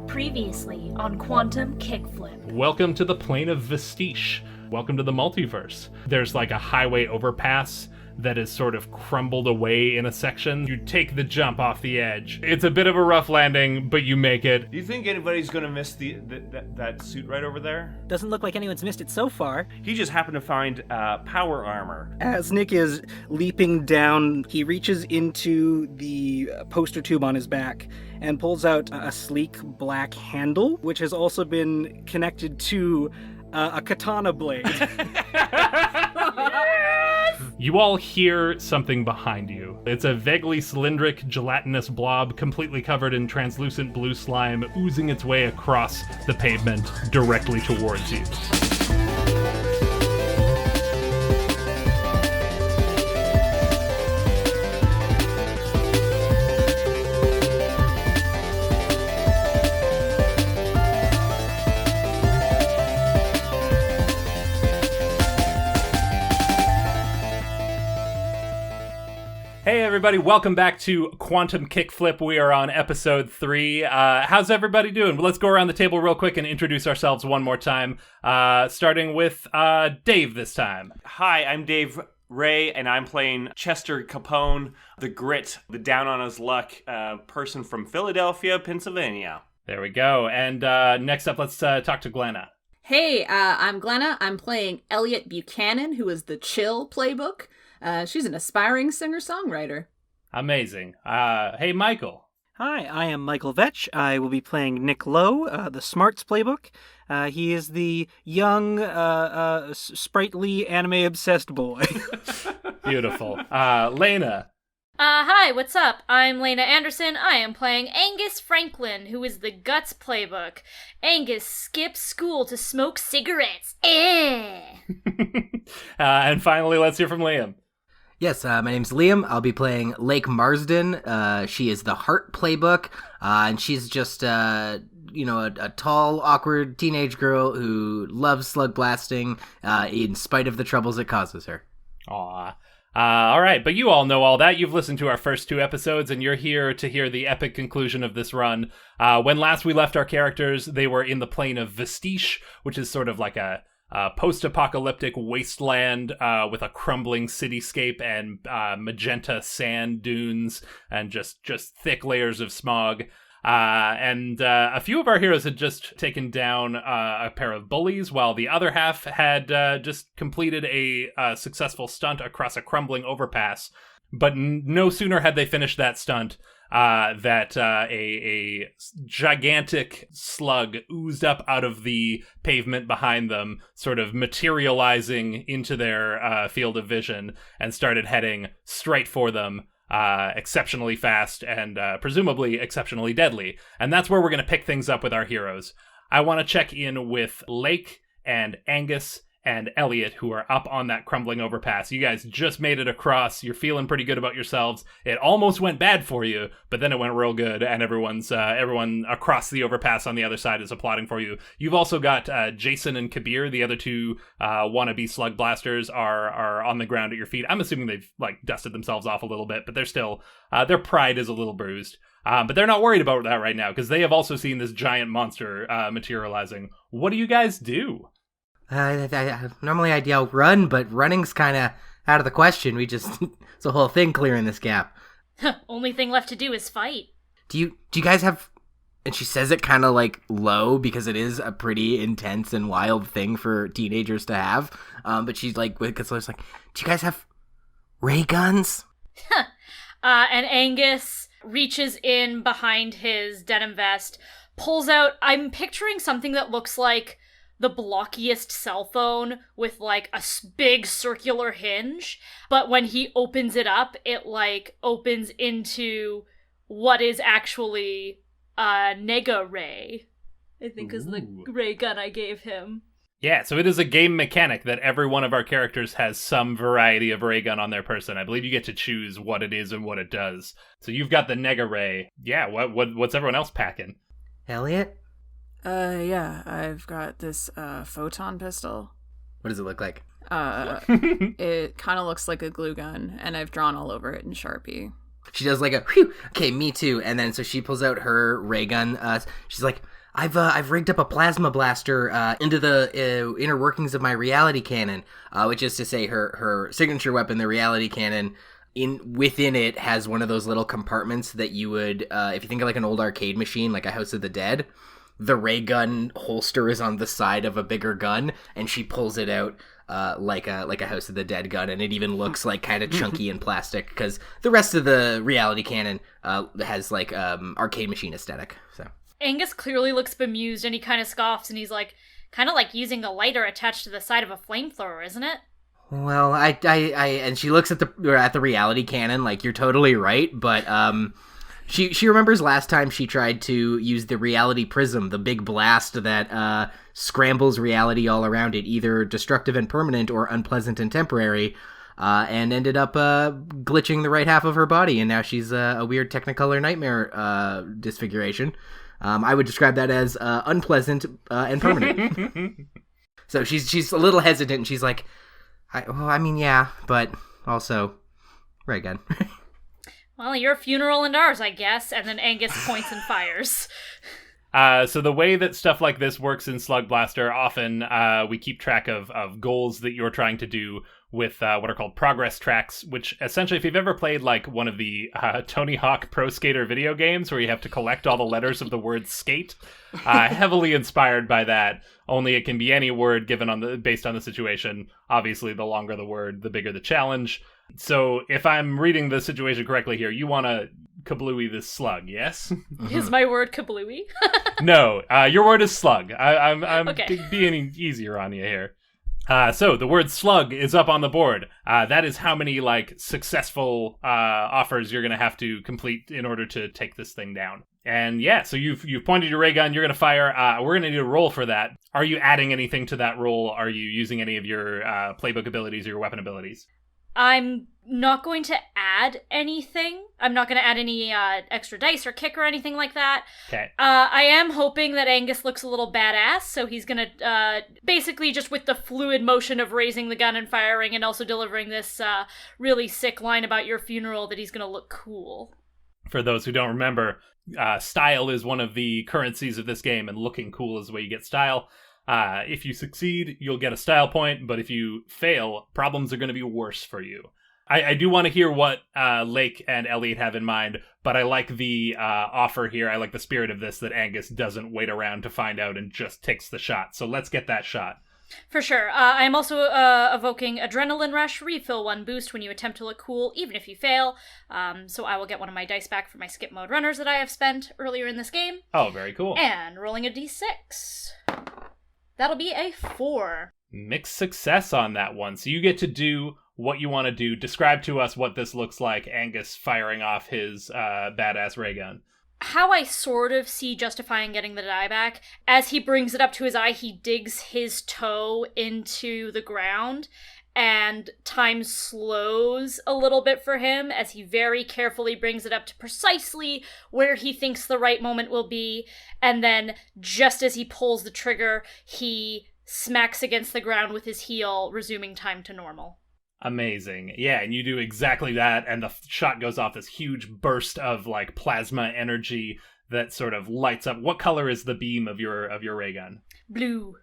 Previously on Quantum Kickflip. Welcome to the plane of Vastiche. Welcome to the multiverse. There's like a highway overpass that is sort of crumbled away in a section. You take the jump off the edge. It's a bit of a rough landing, but you make it. Do you think anybody's gonna miss that suit right over there? Doesn't look like anyone's missed it so far. He just happened to find power armor. As Nick is leaping down, he reaches into the poster tube on his back and pulls out a sleek black handle, which has also been connected to a katana blade. You all hear something behind you. It's a vaguely cylindric, gelatinous blob completely covered in translucent blue slime oozing its way across the pavement directly towards you. Hey everybody, welcome back to Quantum Kickflip. We are on episode 3. How's everybody doing? Well, let's go around the table real quick and introduce ourselves one more time, starting with Dave this time. Hi, I'm Dave Ray, and I'm playing Chester Capone, the grit, the down on his luck person from Philadelphia, Pennsylvania. There we go. And next up, let's talk to Glenna. Hey, I'm Glenna. I'm playing Elliott Buchanan, who is the Chill playbook. She's an aspiring singer-songwriter. Amazing. Hey, Michael. Hi, I am Michael Vetsch. I will be playing Nick Lowe, the Smarts playbook. He is the young, sprightly, anime-obsessed boy. Beautiful. Laena. Hi, what's up? I'm Laena Anderson. I am playing Angus Franklin, who is the Guts playbook. Angus skips school to smoke cigarettes. And finally, let's hear from Liam. Yes, my name's Liam. I'll be playing Lake Marzden. She is the Heart playbook, and she's just, a tall, awkward teenage girl who loves slug blasting, in spite of the troubles it causes her. Aw. All right, but you all know all that. You've listened to our first 2 episodes, and you're here to hear the epic conclusion of this run. When last we left our characters, they were in the plane of Vastiche, which is sort of like a post-apocalyptic wasteland with a crumbling cityscape and magenta sand dunes and just thick layers of smog. And a few of our heroes had just taken down a pair of bullies, while the other half had just completed a successful stunt across a crumbling overpass. But no sooner had they finished that stunt that a gigantic slug oozed up out of the pavement behind them, sort of materializing into their field of vision, and started heading straight for them. Exceptionally fast and presumably exceptionally deadly. And that's where we're going to pick things up with our heroes. I want to check in with Lake and Angus and Elliott, who are up on that crumbling overpass. You guys just made it across. You're feeling pretty good about yourselves. It almost went bad for you, but then it went real good, and everyone across the overpass on the other side is applauding for you. You've also got Jason and Kabir, the other 2 wannabe slug blasters, are on the ground at your feet. I'm assuming they've dusted themselves off a little bit, but they're still their pride is a little bruised. But they're not worried about that right now because they have also seen this giant monster materializing. What do you guys do? Normally I'd yell run, but running's kind of out of the question. It's a whole thing clearing this gap. Only thing left to do is fight. Do you guys have, and she says it kind of low because it is a pretty intense and wild thing for teenagers to have. But she's do you guys have ray guns? And Angus reaches in behind his denim vest, pulls out, I'm picturing something that looks like the blockiest cell phone with a big circular hinge, but when he opens it up, it opens into what is actually a nega ray, I think. Ooh. Is the ray gun I gave him. Yeah, so it is a game mechanic that every one of our characters has some variety of ray gun on their person. I believe you get to choose what it is and what it does. So you've got the nega ray. Yeah, what's everyone else packing? Elliott? Yeah, I've got this photon pistol. What does it look like? It kind of looks like a glue gun, and I've drawn all over it in Sharpie. She does like a, whew, okay, me too. And then so she pulls out her ray gun. She's like, I've rigged up a plasma blaster into the inner workings of my reality cannon, which is to say her signature weapon, the reality cannon. Within it has one of those little compartments that you would, if you think of like an old arcade machine, like a House of the Dead, the ray gun holster is on the side of a bigger gun, and she pulls it out like a House of the Dead gun, and it even looks like kind of chunky and plastic because the rest of the reality cannon has like arcade machine aesthetic. So Angus clearly looks bemused, and he kind of scoffs, and he's like, kind of like using a lighter attached to the side of a flamethrower, isn't it? Well, I and she looks at the reality cannon like, you're totally right, but she remembers last time she tried to use the reality prism, the big blast that scrambles reality all around it, either destructive and permanent or unpleasant and temporary, and ended up glitching the right half of her body, and now she's a weird Technicolor nightmare disfiguration. I would describe that as unpleasant and permanent. So she's a little hesitant, and she's like, I mean, yeah, but also, ray gun. Well, your funeral and ours, I guess. And then Angus points and fires. So the way that stuff like this works in Slug Blaster, often we keep track of goals that you're trying to do with what are called progress tracks, which essentially, if you've ever played like one of the Tony Hawk Pro Skater video games where you have to collect all the letters of the word skate, heavily inspired by that, only it can be any word given based on the situation. Obviously, the longer the word, the bigger the challenge. So if I'm reading the situation correctly here, you want to kablooey this slug, yes? Is my word kablooey? No, your word is slug. I'm okay. Being easier on you here. So the word slug is up on the board. That is how many like successful offers you're going to have to complete in order to take this thing down. And yeah, so you've pointed your ray gun. You're going to fire. We're going to need a roll for that. Are you adding anything to that roll? Are you using any of your playbook abilities or your weapon abilities? I'm not going to add anything. I'm not going to add any extra dice or kick or anything like that. Okay. I am hoping that Angus looks a little badass, so he's going to basically just with the fluid motion of raising the gun and firing and also delivering this really sick line about your funeral that he's going to look cool. For those who don't remember, style is one of the currencies of this game, and looking cool is the way you get style. If you succeed, you'll get a style point, but if you fail, problems are going to be worse for you. I do want to hear what Lake and Elliott have in mind, but I like the offer here. I like the spirit of this, that Angus doesn't wait around to find out and just takes the shot. So let's get that shot. For sure. I am also evoking Adrenaline Rush, refill 1 boost when you attempt to look cool, even if you fail. So I will get one of my dice back for my skip mode runners that I have spent earlier in this game. Oh, very cool. And rolling a d6. That'll be a 4. Mixed success on that one. So you get to do what you want to do. Describe to us what this looks like, Angus firing off his badass ray gun. How I sort of see justifying getting the die back, as he brings it up to his eye, he digs his toe into the ground, and time slows a little bit for him as he very carefully brings it up to precisely where he thinks the right moment will be, and then just as he pulls the trigger, he smacks against the ground with his heel, resuming time to normal. Amazing. Yeah, and you do exactly that, and the shot goes off this huge burst of like plasma energy that sort of lights up. What color is the beam of your ray gun? Blue.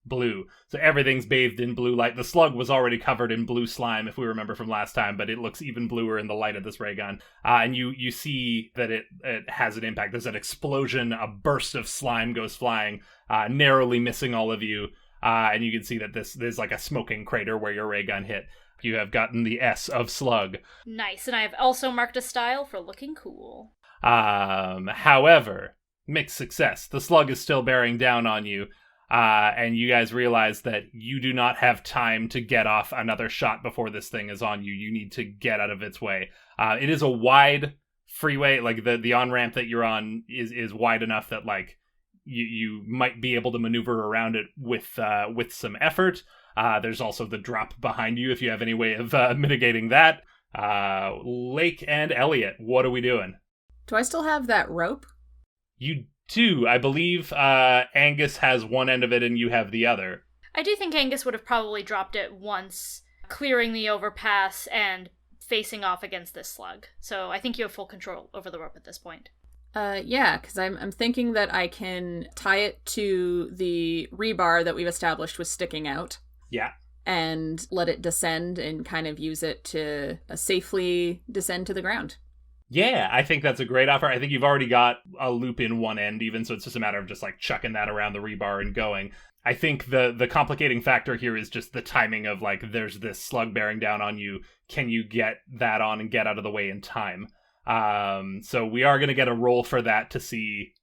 Blue. So everything's bathed in blue light. The slug was already covered in blue slime, if we remember from last time, but it looks even bluer in the light of this ray gun. And you see that it has an impact. There's an explosion, a burst of slime goes flying, narrowly missing all of you. And you can see that there's like a smoking crater where your ray gun hit. You have gotten the S of slug. Nice, and I have also marked a style for looking cool. However, mixed success. The slug is still bearing down on you. And you guys realize that you do not have time to get off another shot before this thing is on you. You need to get out of its way. It is a wide freeway, like the on-ramp that you're on is wide enough that like you might be able to maneuver around it with some effort. There's also the drop behind you if you have any way of mitigating that. Lake and Elliott, what are we doing? Do I still have that rope? You do. I believe Angus has one end of it and you have the other. I do think Angus would have probably dropped it once, clearing the overpass and facing off against this slug. So I think you have full control over the rope at this point. Yeah, because I'm thinking that I can tie it to the rebar that we've established was sticking out. Yeah. And let it descend and kind of use it to safely descend to the ground. Yeah, I think that's a great offer. I think you've already got a loop in one end even, so it's just a matter of just like chucking that around the rebar and going. I think the complicating factor here is just the timing of like, there's this slug bearing down on you. Can you get that on and get out of the way in time? So we are going to get a roll for that to see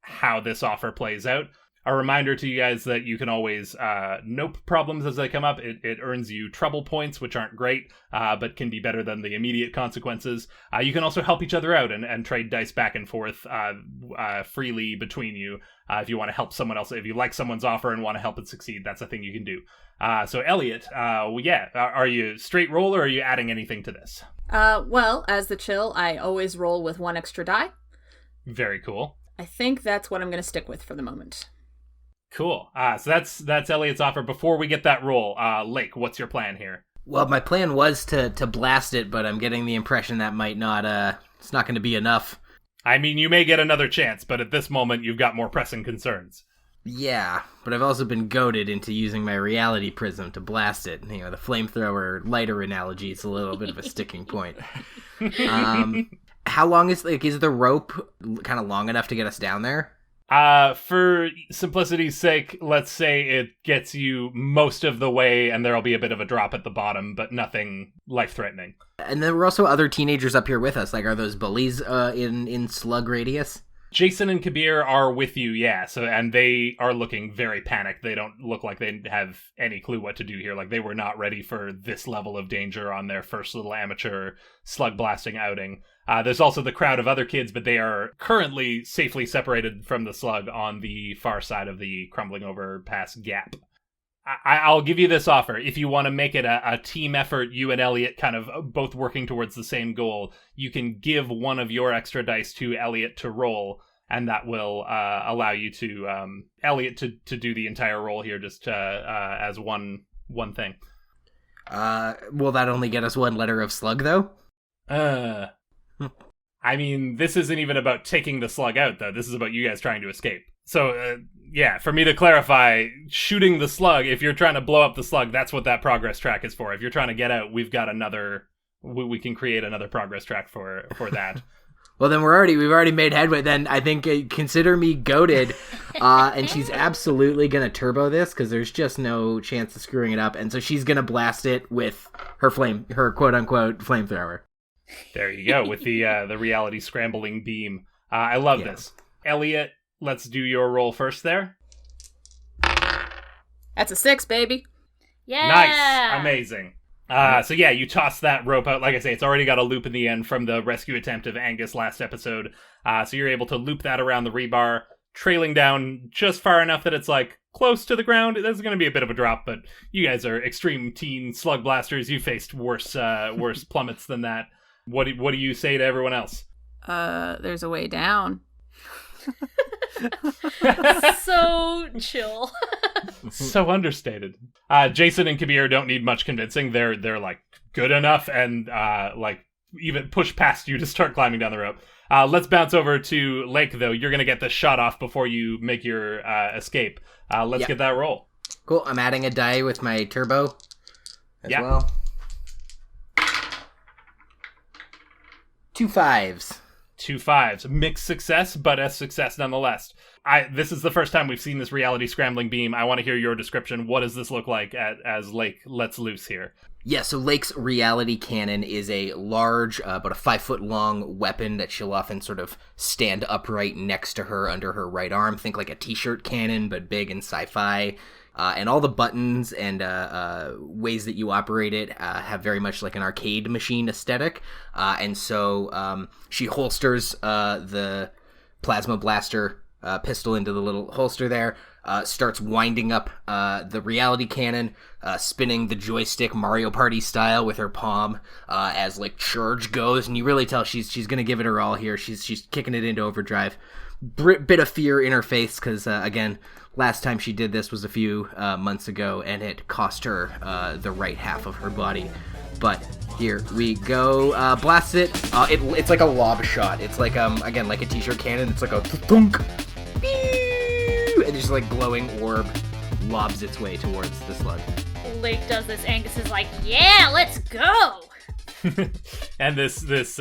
how this offer plays out. A reminder to you guys that you can always nope problems as they come up. It earns you trouble points, which aren't great, but can be better than the immediate consequences. You can also help each other out and trade dice back and forth freely between you if you want to help someone else. If you like someone's offer and want to help it succeed, that's a thing you can do. So Elliott, are you straight roll or are you adding anything to this? Well, as the chill, I always roll with 1 extra die. Very cool. I think that's what I'm going to stick with for the moment. Cool. So that's Elliott's offer. Before we get that roll, Lake, what's your plan here? Well, my plan was to blast it, but I'm getting the impression that might not, it's not going to be enough. I mean, you may get another chance, but at this moment, you've got more pressing concerns. Yeah, but I've also been goaded into using my reality prism to blast it. You know, the flamethrower lighter analogy is a little bit of a sticking point. How long is the rope kind of long enough to get us down there? For simplicity's sake, let's say it gets you most of the way and there'll be a bit of a drop at the bottom, but nothing life-threatening. And there were also other teenagers up here with us. Like, are those bullies in slug radius? Jason and Kabir are with you, yeah. So, and they are looking very panicked. They don't look like they have any clue what to do here. Like, they were not ready for this level of danger on their first little amateur slug blasting outing. There's also the crowd of other kids, but they are currently safely separated from the slug on the far side of the crumbling overpass gap. I'll give you this offer. If you want to make it a team effort, you and Elliott kind of both working towards the same goal, you can give one of your extra dice to Elliott to roll, and that will allow you to Elliott to do the entire roll here just as one thing. Will that only get us 1 letter of slug, though? I mean, this isn't even about taking the slug out, though. This is about you guys trying to escape. So, yeah, for me to clarify, shooting the slug, if you're trying to blow up the slug, that's what that progress track is for. If you're trying to get out, we've got another... We can create another progress track for that. Well, then we've already made headway. Then I think consider me goated, and she's absolutely going to turbo this because there's just no chance of screwing it up. And so she's going to blast it with her quote-unquote flamethrower. There you go, with the reality scrambling beam. I love this. Elliott, let's do your roll first there. That's a 6, baby. Yeah! Nice! Amazing. So yeah, you toss that rope out. Like I say, it's already got a loop in the end from the rescue attempt of Angus last episode. So you're able to loop that around the rebar, trailing down just far enough that it's like close to the ground. There's going to be a bit of a drop, but you guys are extreme teen slug blasters. You faced worse plummets than that. What do you say to everyone else? There's a way down. So chill. So understated. Jason and Kabir don't need much convincing. They're like good enough and like even push past you to start climbing down the rope. Let's bounce over to Lake, though. You're gonna get this shot off before you make your escape. Let's get that roll. Cool. I'm adding a die with my turbo as well. 2 5s. 2 5s. Mixed success, but a success nonetheless. This is the first time we've seen this reality scrambling beam. I want to hear your description. What does this look like as Lake lets loose here? Yeah, so Lake's reality cannon is a large, about a 5-foot-long weapon that she'll often sort of stand upright next to her under her right arm. Think like a t-shirt cannon, but big and sci-fi. And all the buttons and ways that you operate it have very much like an arcade machine aesthetic. And so she holsters the plasma blaster pistol into the little holster there. starts winding up the reality cannon, spinning the joystick Mario Party style with her palm as like charge goes, and you really tell she's gonna give it her all here. She's kicking it into overdrive. Bit of fear in her face because again, last time she did this was a few months ago, and it cost her the right half of her body. But here we go. Blast it. It's like a lob shot. It's like again like a t-shirt cannon. It's like a thunk, and just like glowing orb lobs its way towards the slug. Lake does this. Angus is like, "Yeah, let's go." And this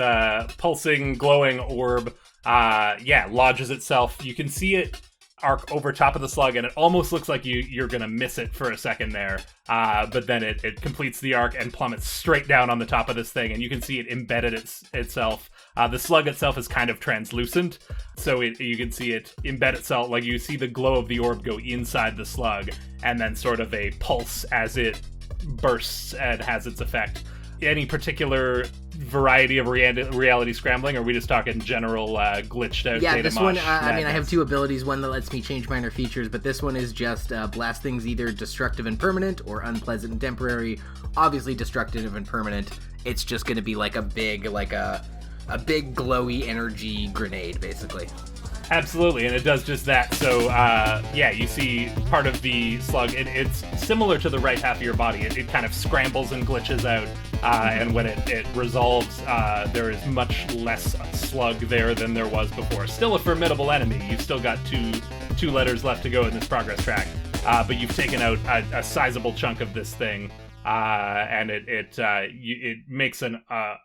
pulsing glowing orb lodges itself. You can see it arc over top of the slug, and it almost looks like you're gonna miss it for a second there, but then it completes the arc and plummets straight down on the top of this thing, and you can see it embedded itself. The slug itself is kind of translucent, so you can see it embed itself, like you see the glow of the orb go inside the slug, and then sort of a pulse as it bursts and has its effect. Any particular variety of reality scrambling, or are we just talking general glitched out data this mosh one, I madness? have two abilities, one that lets me change minor features, but this one is just blast things either destructive and permanent or unpleasant and temporary. Obviously destructive and permanent, it's just going to be like a big glowy energy grenade, basically. Absolutely, and it does just that. So, you see part of the slug. It's similar to the right half of your body. It kind of scrambles and glitches out, and when it resolves, there is much less slug there than there was before. Still a formidable enemy. You've still got two letters left to go in this progress track, but you've taken out a sizable chunk of this thing, and it makes an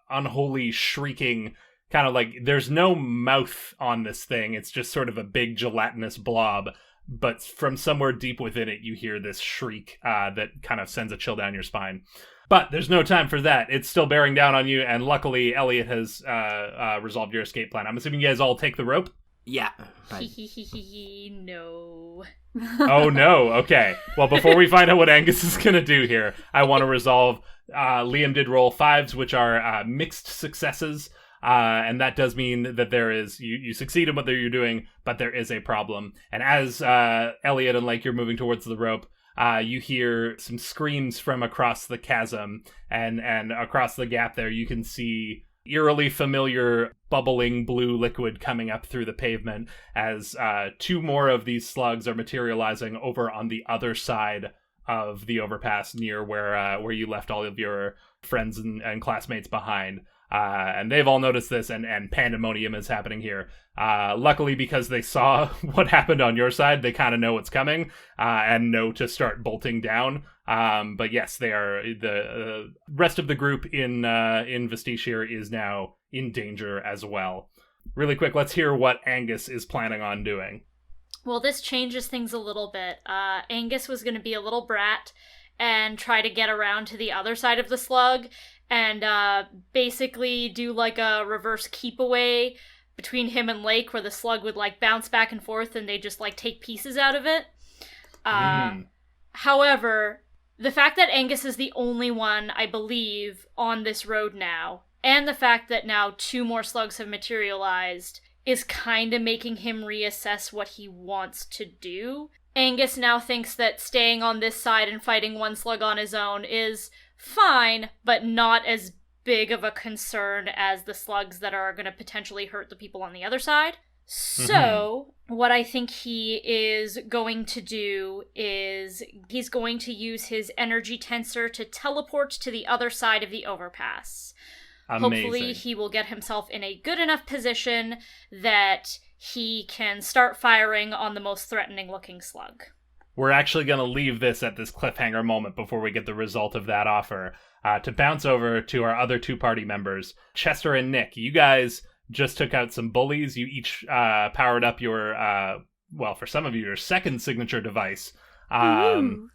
unholy shrieking. Kind of like there's no mouth on this thing. It's just sort of a big gelatinous blob. But from somewhere deep within it, you hear this shriek that kind of sends a chill down your spine. But there's no time for that. It's still bearing down on you. And luckily, Elliott has resolved your escape plan. I'm assuming you guys all take the rope? Yeah. No. Oh, no. Okay. Well, before we find out what Angus is going to do here, I want to resolve. Liam did roll 5s, which are mixed successes. And that does mean that there is, you succeed in what you're doing, but there is a problem. And as Elliott and Lake, you're moving towards the rope, you hear some screams from across the chasm, and across the gap there you can see eerily familiar bubbling blue liquid coming up through the pavement as 2 more of these slugs are materializing over on the other side of the overpass near where you left all of your friends and classmates behind. And they've all noticed this, and pandemonium is happening here. Luckily, because they saw what happened on your side, they kind of know what's coming, and know to start bolting down. But yes, they are the rest of the group in Vastiche here is now in danger as well. Really quick, let's hear what Angus is planning on doing. Well, this changes things a little bit. Angus was going to be a little brat and try to get around to the other side of the slug and basically do like a reverse keep away between him and Lake, where the slug would like bounce back and forth and they just like take pieces out of it. However, the fact that Angus is the only one, I believe, on this road now, and the fact that now 2 more slugs have materialized, is kind of making him reassess what he wants to do. Angus now thinks that staying on this side and fighting 1 slug on his own is fine, but not as big of a concern as the slugs that are going to potentially hurt the people on the other side. So, what I think he is going to do is he's going to use his energy tensor to teleport to the other side of the overpass. Amazing. Hopefully he will get himself in a good enough position that he can start firing on the most threatening looking slug. We're actually going to leave this at this cliffhanger moment before we get the result of that offer, to bounce over to our other 2 party members, Chester and Nick. You guys just took out some bullies. You each powered up your, for some of you, your second signature device. You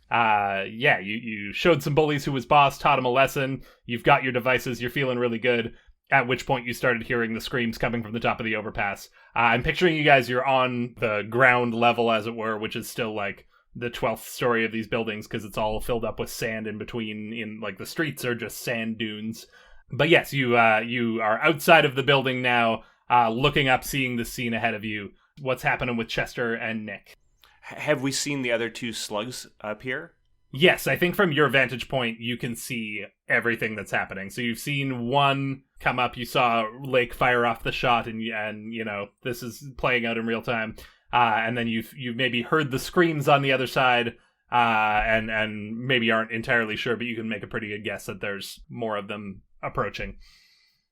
showed some bullies who was boss, taught him a lesson. You've got your devices. You're feeling really good. At which point you started hearing the screams coming from the top of the overpass. I'm picturing you guys, you're on the ground level, as it were, which is still like the 12th story of these buildings because it's all filled up with sand in between. In like the streets are just sand dunes. But yes, you are outside of the building now, looking up, seeing the scene ahead of you. What's happening with Chester and Nick? have we seen the other two slugs up here? Yes, I think from your vantage point, you can see everything that's happening. So you've seen one come up, you saw Lake fire off the shot, and you know, this is playing out in real time. And then you've maybe heard the screams on the other side, and maybe aren't entirely sure, but you can make a pretty good guess that there's more of them approaching.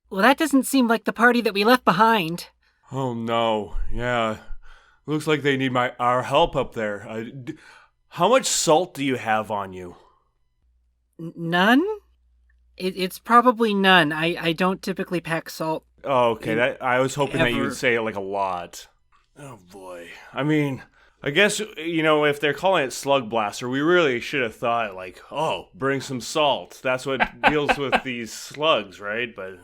Well, that doesn't seem like the party that we left behind. Oh no, yeah. Looks like they need our help up there. How much salt do you have on you? None? It's probably none. I don't typically pack salt. Oh, okay. I was hoping that you Ever. would say like a lot. Oh boy. I mean, I guess, you know, if they're calling it slug blaster, we really should have thought like, oh, bring some salt. That's what deals with these slugs, right? But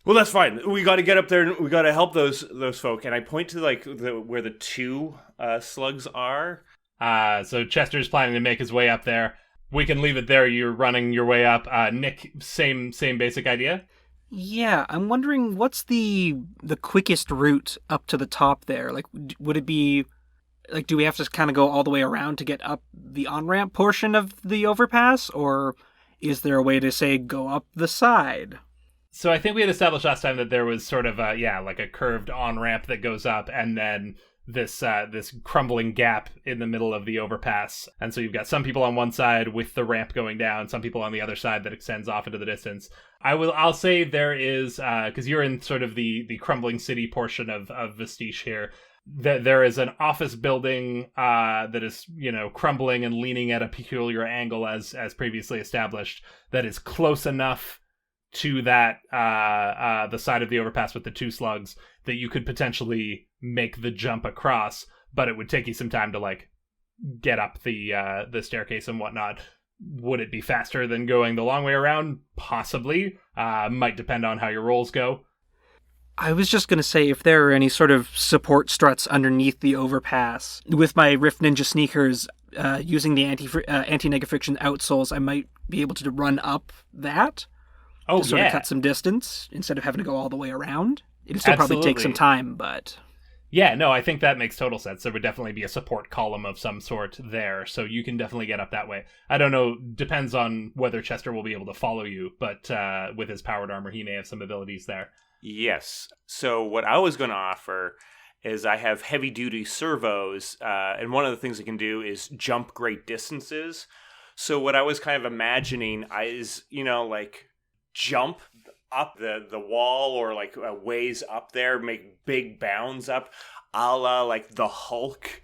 well, that's fine. We got to get up there and we got to help those folk. And I point to like where the two slugs are. So Chester's planning to make his way up there. We can leave it there. You're running your way up. Nick, same basic idea. Yeah, I'm wondering what's the quickest route up to the top there? Like, would it be, like, do we have to kind of go all the way around to get up the on-ramp portion of the overpass? Or is there a way to, say, go up the side? So I think we had established last time that there was sort of like a curved on-ramp that goes up, and then this crumbling gap in the middle of the overpass. And so you've got some people on one side with the ramp going down, some people on the other side that extends off into the distance. I'll say there is, because you're in sort of the crumbling city portion of Vastiche here, that there is an office building that is, you know, crumbling and leaning at a peculiar angle as previously established, that is close enough to that the side of the overpass with the two slugs that you could potentially make the jump across, but it would take you some time to like get up the staircase and whatnot. Would it be faster than going the long way around? Possibly. Might depend on how your rolls go. I was just going to say, if there are any sort of support struts underneath the overpass, with my Rift Ninja sneakers, using the anti-negative friction outsoles, I might be able to run up that. Oh, to sort of cut some distance instead of having to go all the way around. It'd still Absolutely. probably take some time, but... Yeah, no, I think that makes total sense. There would definitely be a support column of some sort there, so you can definitely get up that way. I don't know, depends on whether Chester will be able to follow you, but with his powered armor, he may have some abilities there. Yes. So what I was going to offer is I have heavy-duty servos, and one of the things I can do is jump great distances. So what I was kind of imagining is, you know, like, jump up the wall or like a ways up there, make big bounds up, a la like the Hulk.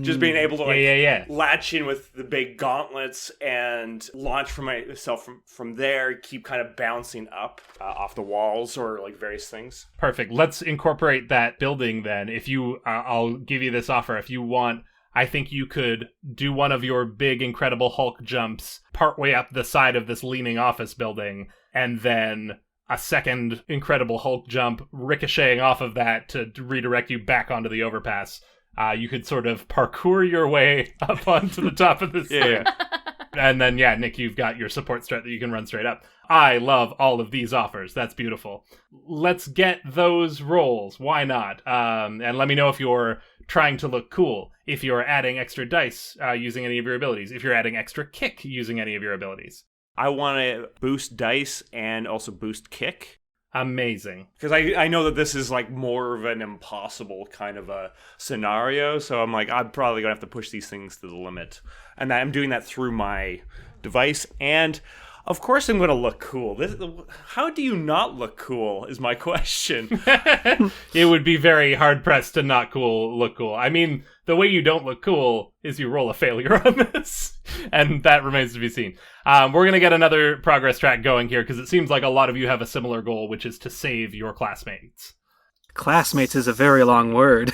Just being able to like latch in with the big gauntlets and launch for myself from there, keep kind of bouncing up off the walls or like various things. Perfect. Let's incorporate that building then. If you, I'll give you this offer. If you want, I think you could do one of your big Incredible Hulk jumps partway up the side of this leaning office building, and then a second Incredible Hulk jump ricocheting off of that to redirect you back onto the overpass. You could sort of parkour your way up onto the top of this thing. And then, Nick, you've got your support strat that you can run straight up. I love all of these offers. That's beautiful. Let's get those rolls. Why not? And let me know if you're trying to look cool, if you're adding extra dice using any of your abilities, if you're adding extra kick using any of your abilities. I want to boost dice and also boost kick. Amazing. Because I know that this is like more of an impossible kind of a scenario, so I'm like, I'm probably going to have to push these things to the limit. And I'm doing that through my device, and of course I'm going to look cool. How do you not look cool is my question. It would be very hard-pressed to not look cool. I mean, the way you don't look cool is you roll a failure on this, and that remains to be seen. We're going to get another progress track going here, because it seems like a lot of you have a similar goal, which is to save your classmates. Classmates is a very long word.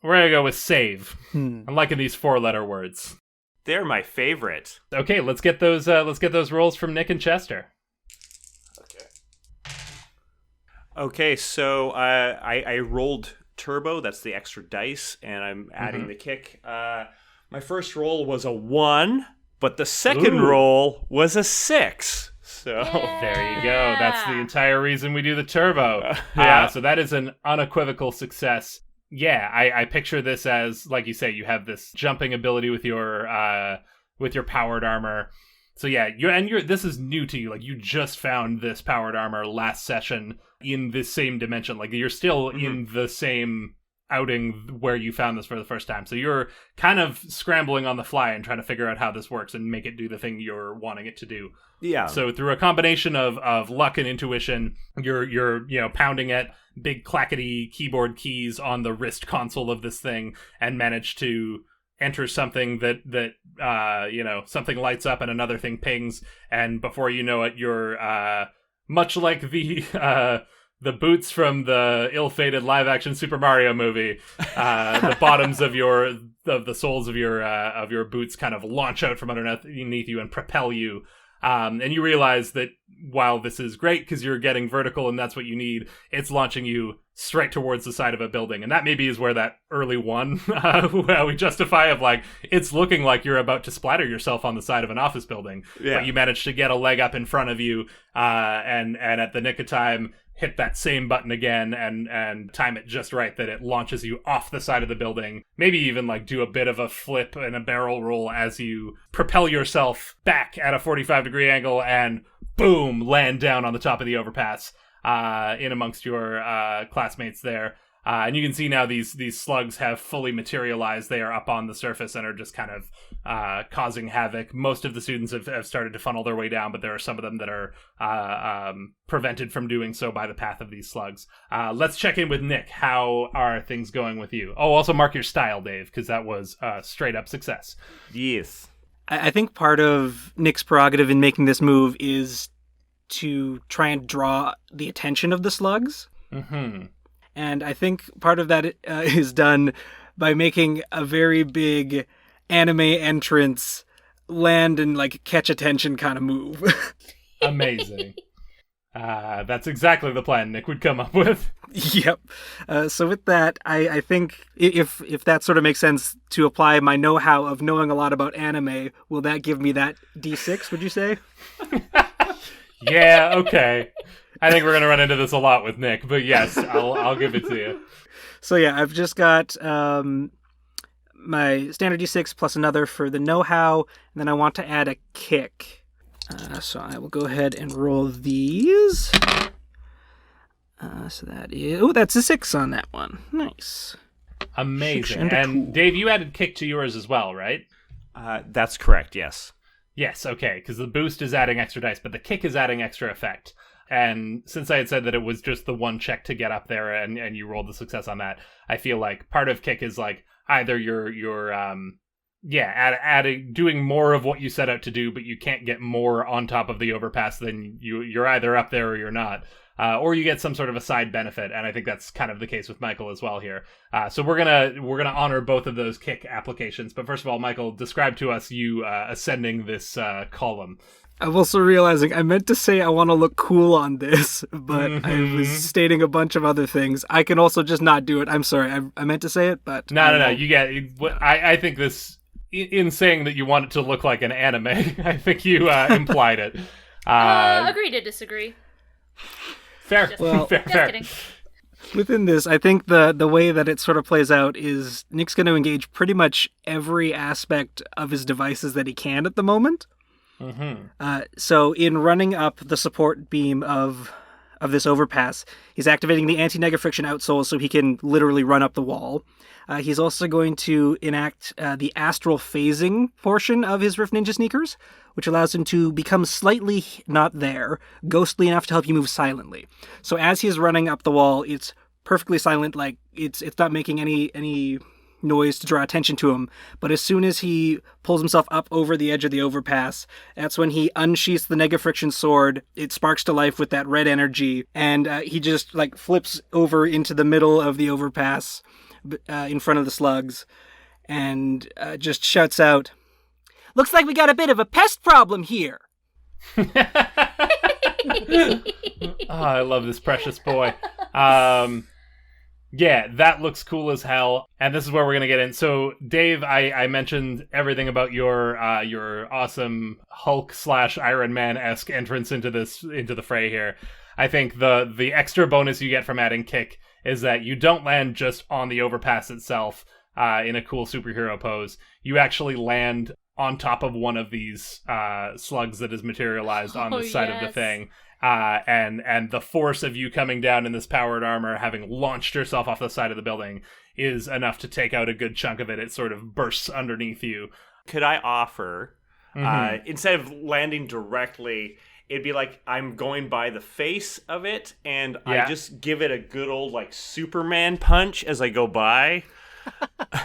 We're going to go with save. I'm liking these 4-letter words. They're my favorite. Okay, let's get those rolls from Nick and Chester. Okay, so I rolled turbo. That's the extra dice, and I'm adding the kick. My first roll was a 1, but the second roll was a 6. So There you go. That's the entire reason we do the turbo. Yeah. So that is an unequivocal success. Yeah, I picture this as, like you say, you have this jumping ability with your powered armor. So yeah, this is new to you. Like, you just found this powered armor last session in this same dimension. Like, you're still in the same outing where you found this for the first time. So you're kind of scrambling on the fly and trying to figure out how this works and make it do the thing you're wanting it to do. Yeah. So through a combination of luck and intuition, you're pounding at big clackety keyboard keys on the wrist console of this thing and manage to enter something that something lights up and another thing pings, and before you know it, you're much like the boots from the ill-fated live-action Super Mario movie. The bottoms of the soles of your boots kind of launch out from underneath you and propel you. And you realize that while this is great because you're getting vertical and that's what you need, it's launching you straight towards the side of a building. And that maybe is where that early one we justify of, like, it's looking like you're about to splatter yourself on the side of an office building. Yeah. But you manage to get a leg up in front of you and at the nick of time, hit that same button again and time it just right that it launches you off the side of the building. Maybe even like do a bit of a flip and a barrel roll as you propel yourself back at a 45-degree angle and boom, land down on the top of the overpass in amongst your classmates there. And you can see now these slugs have fully materialized. They are up on the surface and are just kind of causing havoc. Most of the students have started to funnel their way down, but there are some of them that are prevented from doing so by the path of these slugs. Let's check in with Nick. How are things going with you? Oh, also mark your style, Dave, because that was straight up success. Yes. I think part of Nick's prerogative in making this move is to try and draw the attention of the slugs. Mm-hmm. And I think part of that is done by making a very big anime entrance land and like catch attention kind of move. Amazing. That's exactly the plan Nick would come up with. Yep. So with that, I think if that sort of makes sense, to apply my know-how of knowing a lot about anime, will that give me that D6, would you say? Yeah, okay. I think we're going to run into this a lot with Nick, but yes, I'll give it to you. So yeah, I've just got my standard D6 plus another for the know-how, and then I want to add a kick. So I will go ahead and roll these. So that is... Oh, that's a 6 on that one. Nice. Amazing. And Dave, you added kick to yours as well, right? That's correct, yes. Yes, okay, because the boost is adding extra dice, but the kick is adding extra effect. And since I had said that it was just the one check to get up there and you rolled the success on that, I feel like part of kick is like either you're adding doing more of what you set out to do, but you can't get more on top of the overpass than you're either up there or you're not. Or you get some sort of a side benefit, and I think that's kind of the case with Michael as well here. So we're gonna honor both of those kick applications. But first of all, Michael, describe to us you ascending this column. I'm also realizing I meant to say I want to look cool on this, but I was stating a bunch of other things. I can also just not do it. I'm sorry. I meant to say it, but... No. You get... I think this... In saying that you want it to look like an anime, I think you implied it. Agree to disagree. Fair. Just kidding. Within this, I think the way that it sort of plays out is Nick's going to engage pretty much every aspect of his devices that he can at the moment. Mm-hmm. So in running up the support beam of this overpass, he's activating the anti-nega friction outsole so he can literally run up the wall. He's also going to enact the astral phasing portion of his Rift Ninja sneakers, which allows him to become slightly not there, ghostly enough to help you move silently. So as he's running up the wall, it's perfectly silent, like it's not making any noise to draw attention to him. But as soon as he pulls himself up over the edge of the overpass, that's when he unsheaths the nega friction sword. It sparks to life with that red energy, and he just like flips over into the middle of the overpass in front of the slugs and just shouts out, "Looks like we got a bit of a pest problem here." I love this precious boy. Yeah, that looks cool as hell. And this is where we're going to get in. So, Dave, I mentioned everything about your awesome Hulk/Iron Man-esque entrance into the fray here. I think the extra bonus you get from adding kick is that you don't land just on the overpass itself in a cool superhero pose. You actually land on top of one of these slugs that is materialized on the side of the thing. And the force of you coming down in this powered armor, having launched yourself off the side of the building, is enough to take out a good chunk of it. It sort of bursts underneath you. Could I offer, instead of landing directly, it'd be like I'm going by the face of it, and I just give it a good old, like, Superman punch as I go by?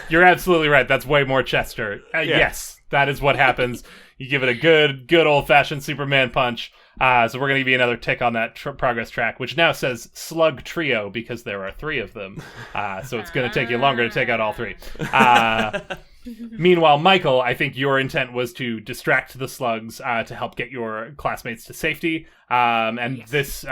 You're absolutely right. That's way more Chester. Yes, that is what happens. You give it a good old-fashioned Superman punch. So we're going to give you another tick on that progress track, which now says Slug Trio because there are 3 of them. So it's going to take you longer to take out all 3. Meanwhile, Michael, I think your intent was to distract the slugs to help get your classmates to safety. This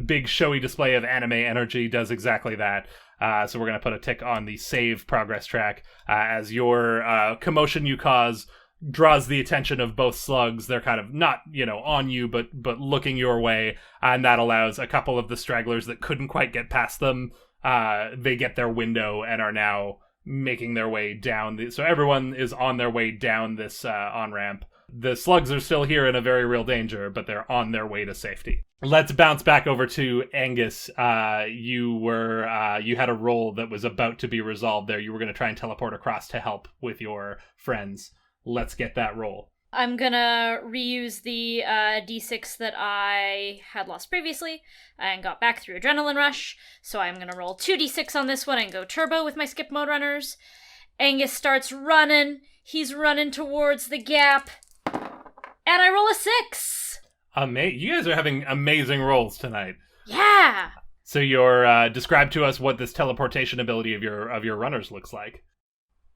big showy display of anime energy does exactly that. So we're going to put a tick on the save progress track as your commotion you cause draws the attention of both slugs. They're kind of not, on you, but looking your way, and that allows a couple of the stragglers that couldn't quite get past them. They get their window and are now making their way down. So everyone is on their way down this on-ramp. The slugs are still here in a very real danger, but they're on their way to safety. Let's bounce back over to Angus. You had a roll that was about to be resolved there. You were going to try and teleport across to help with your friends. Let's get that roll. I'm gonna reuse the D6 that I had lost previously and got back through Adrenaline Rush. So I'm gonna roll 2d6 on this one and go turbo with my skip mode runners. Angus starts running. He's running towards the gap. And I roll a 6. You guys are having amazing rolls tonight. Yeah! So you're describe to us what this teleportation ability of your runners looks like.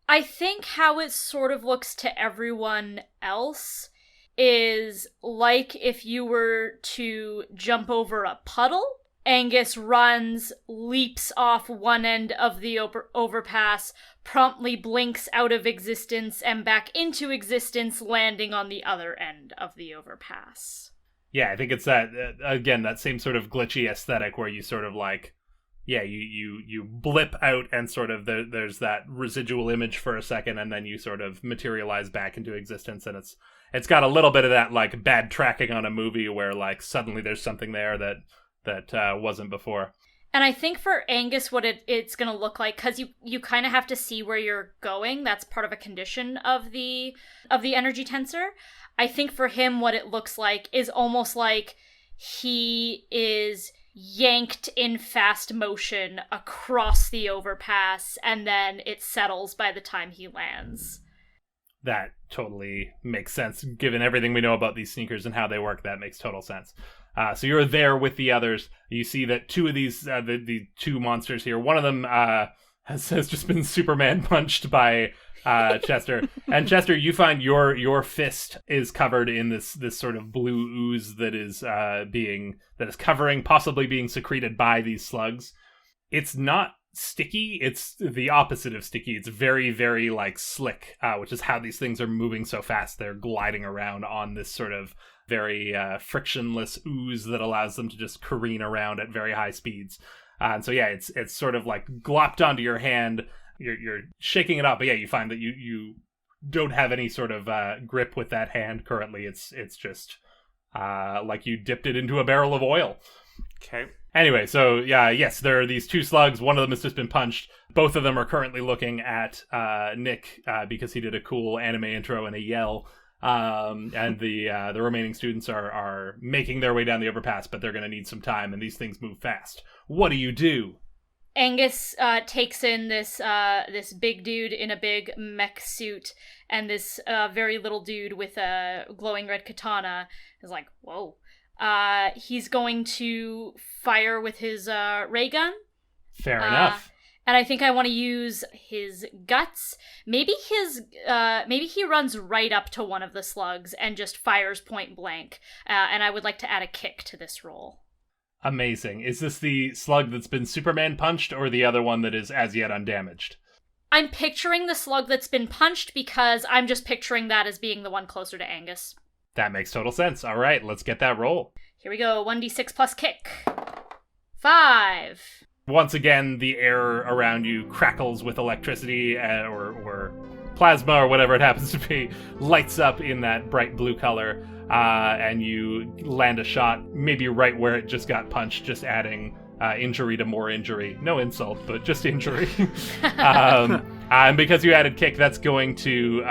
I think how it sort of looks to everyone else is like if you were to jump over a puddle. Angus runs, leaps off one end of the overpass, promptly blinks out of existence and back into existence, landing on the other end of the overpass. Yeah, I think it's that, again, that same sort of glitchy aesthetic where you sort of like, you blip out and sort of there's that residual image for a second, and then you sort of materialize back into existence, and it's got a little bit of that like bad tracking on a movie where like suddenly there's something there that wasn't before. And I think for Angus what it's going to look like, because you kind of have to see where you're going. That's part of a condition of the energy tensor. I think for him what it looks like is almost like he is yanked in fast motion across the overpass, and then it settles by the time he lands. That totally makes sense. Given everything we know about these sneakers and how they work, that makes total sense. So you're there with the others. You see that 2 of these, the 2 monsters here, one of them has just been Superman punched by Chester. And Chester, you find your fist is covered in this sort of blue ooze that is covering, possibly being secreted by these slugs. It's not sticky, it's the opposite of sticky. It's very, very like slick, which is how these things are moving so fast. They're gliding around on this sort of very frictionless ooze that allows them to just careen around at very high speeds. And so yeah, it's sort of like glopped onto your hand. You're shaking it up, but yeah, you find that you don't have any sort of grip with that hand currently. It's just like you dipped it into a barrel of oil. Okay. Anyway, so yeah, yes, there are these 2 slugs. One of them has just been punched. Both of them are currently looking at Nick because he did a cool anime intro and a yell. And the remaining students are making their way down the overpass, but they're going to need some time, and these things move fast. What do you do? Angus takes in this big dude in a big mech suit, and this very little dude with a glowing red katana is like, whoa. He's going to fire with his ray gun. Fair enough. And I think I want to use his guts. Maybe he runs right up to one of the slugs and just fires point blank. And I would like to add a kick to this roll. Amazing. Is this the slug that's been Superman punched or the other one that is as yet undamaged? I'm picturing the slug that's been punched because I'm just picturing that as being the one closer to Angus. That makes total sense. All right, let's get that roll. Here we go. 1d6 plus kick. 5. Once again, the air around you crackles with electricity or plasma or whatever it happens to be, lights up in that bright blue color, and you land a shot maybe right where it just got punched, just adding injury to more injury. No insult, but just injury. And because you added kick, that's going to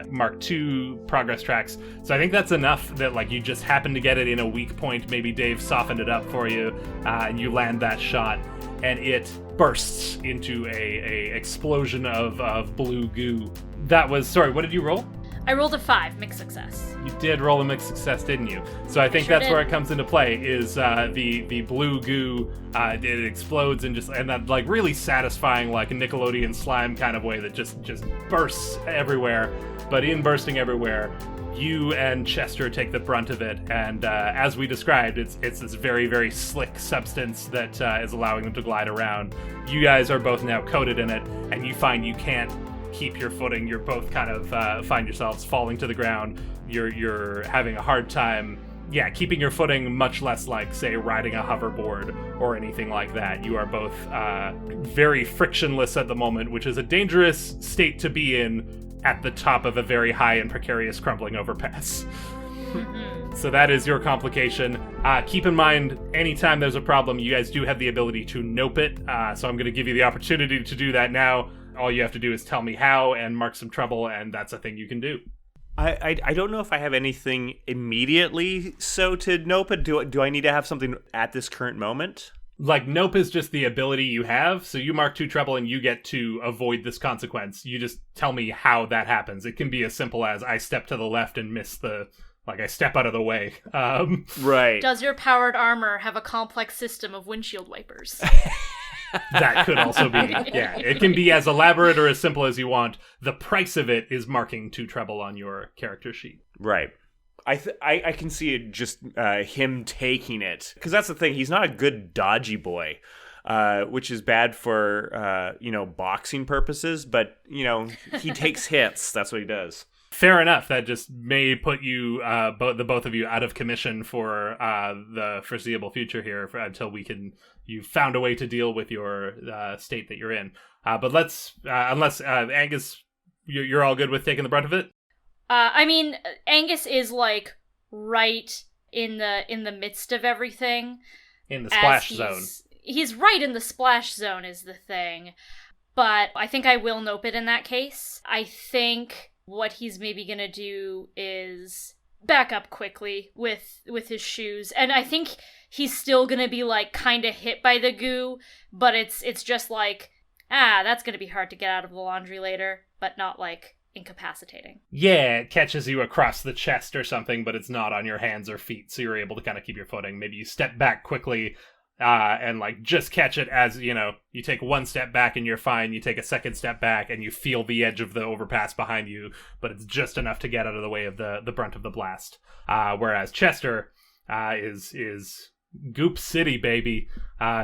mark 2 progress tracks. So I think that's enough that like you just happen to get it in a weak point. Maybe Dave softened it up for you, and you land that shot, and it bursts into a explosion of blue goo. That was, sorry, what did you roll? I rolled a 5, mixed success. You did roll a mixed success, didn't you? So I think Sure that's did. where it comes into play, is the blue goo, it explodes and that like really satisfying like a Nickelodeon slime kind of way that just bursts everywhere. But in bursting everywhere, you and Chester take the brunt of it, and as we described, it's this very, very slick substance that is allowing them to glide around. You guys are both now coated in it, and you find you can't keep your footing. You're both kind of find yourselves falling to the ground. You're having a hard time, keeping your footing, much less like, say, riding a hoverboard or anything like that. You are both very frictionless at the moment, which is a dangerous state to be in at the top of a very high and precarious crumbling overpass. So that is your complication. Keep in mind, anytime there's a problem, you guys do have the ability to nope it. So I'm going to give you the opportunity to do that now. All you have to do is tell me how and mark some trouble, and that's a thing you can do. I don't know if I have anything immediately so to nope it. Do I need to have something at this current moment? Like, nope is just the ability you have, so you mark 2 trouble and you get to avoid this consequence. You just tell me how that happens. It can be as simple as I step to the left and miss I step out of the way. Right. Does your powered armor have a complex system of windshield wipers? That could also be, it can be as elaborate or as simple as you want. The price of it is marking 2 trouble on your character sheet. Right. I can see it just him taking it. Because that's the thing. He's not a good dodgy boy, which is bad for, boxing purposes. But, he takes hits. That's what he does. Fair enough. That just may put you, the both of you, out of commission for the foreseeable future here until you've found a way to deal with your state that you're in. But let's, unless Angus, you're all good with taking the brunt of it? Angus is like right in the midst of everything. In the splash zone. He's right in the splash zone is the thing. But I think I will nope it in that case. I think what he's maybe gonna do is back up quickly with his shoes. And I think he's still gonna be like kind of hit by the goo, but it's just like, that's gonna be hard to get out of the laundry later, but not like incapacitating. Yeah, it catches you across the chest or something, but it's not on your hands or feet, so you're able to kind of keep your footing. Maybe you step back quickly and like just catch it as, you take 1 step back and you're fine. You take a 2nd step back and you feel the edge of the overpass behind you, but it's just enough to get out of the way of the brunt of the blast. Whereas Chester is Goop City, baby.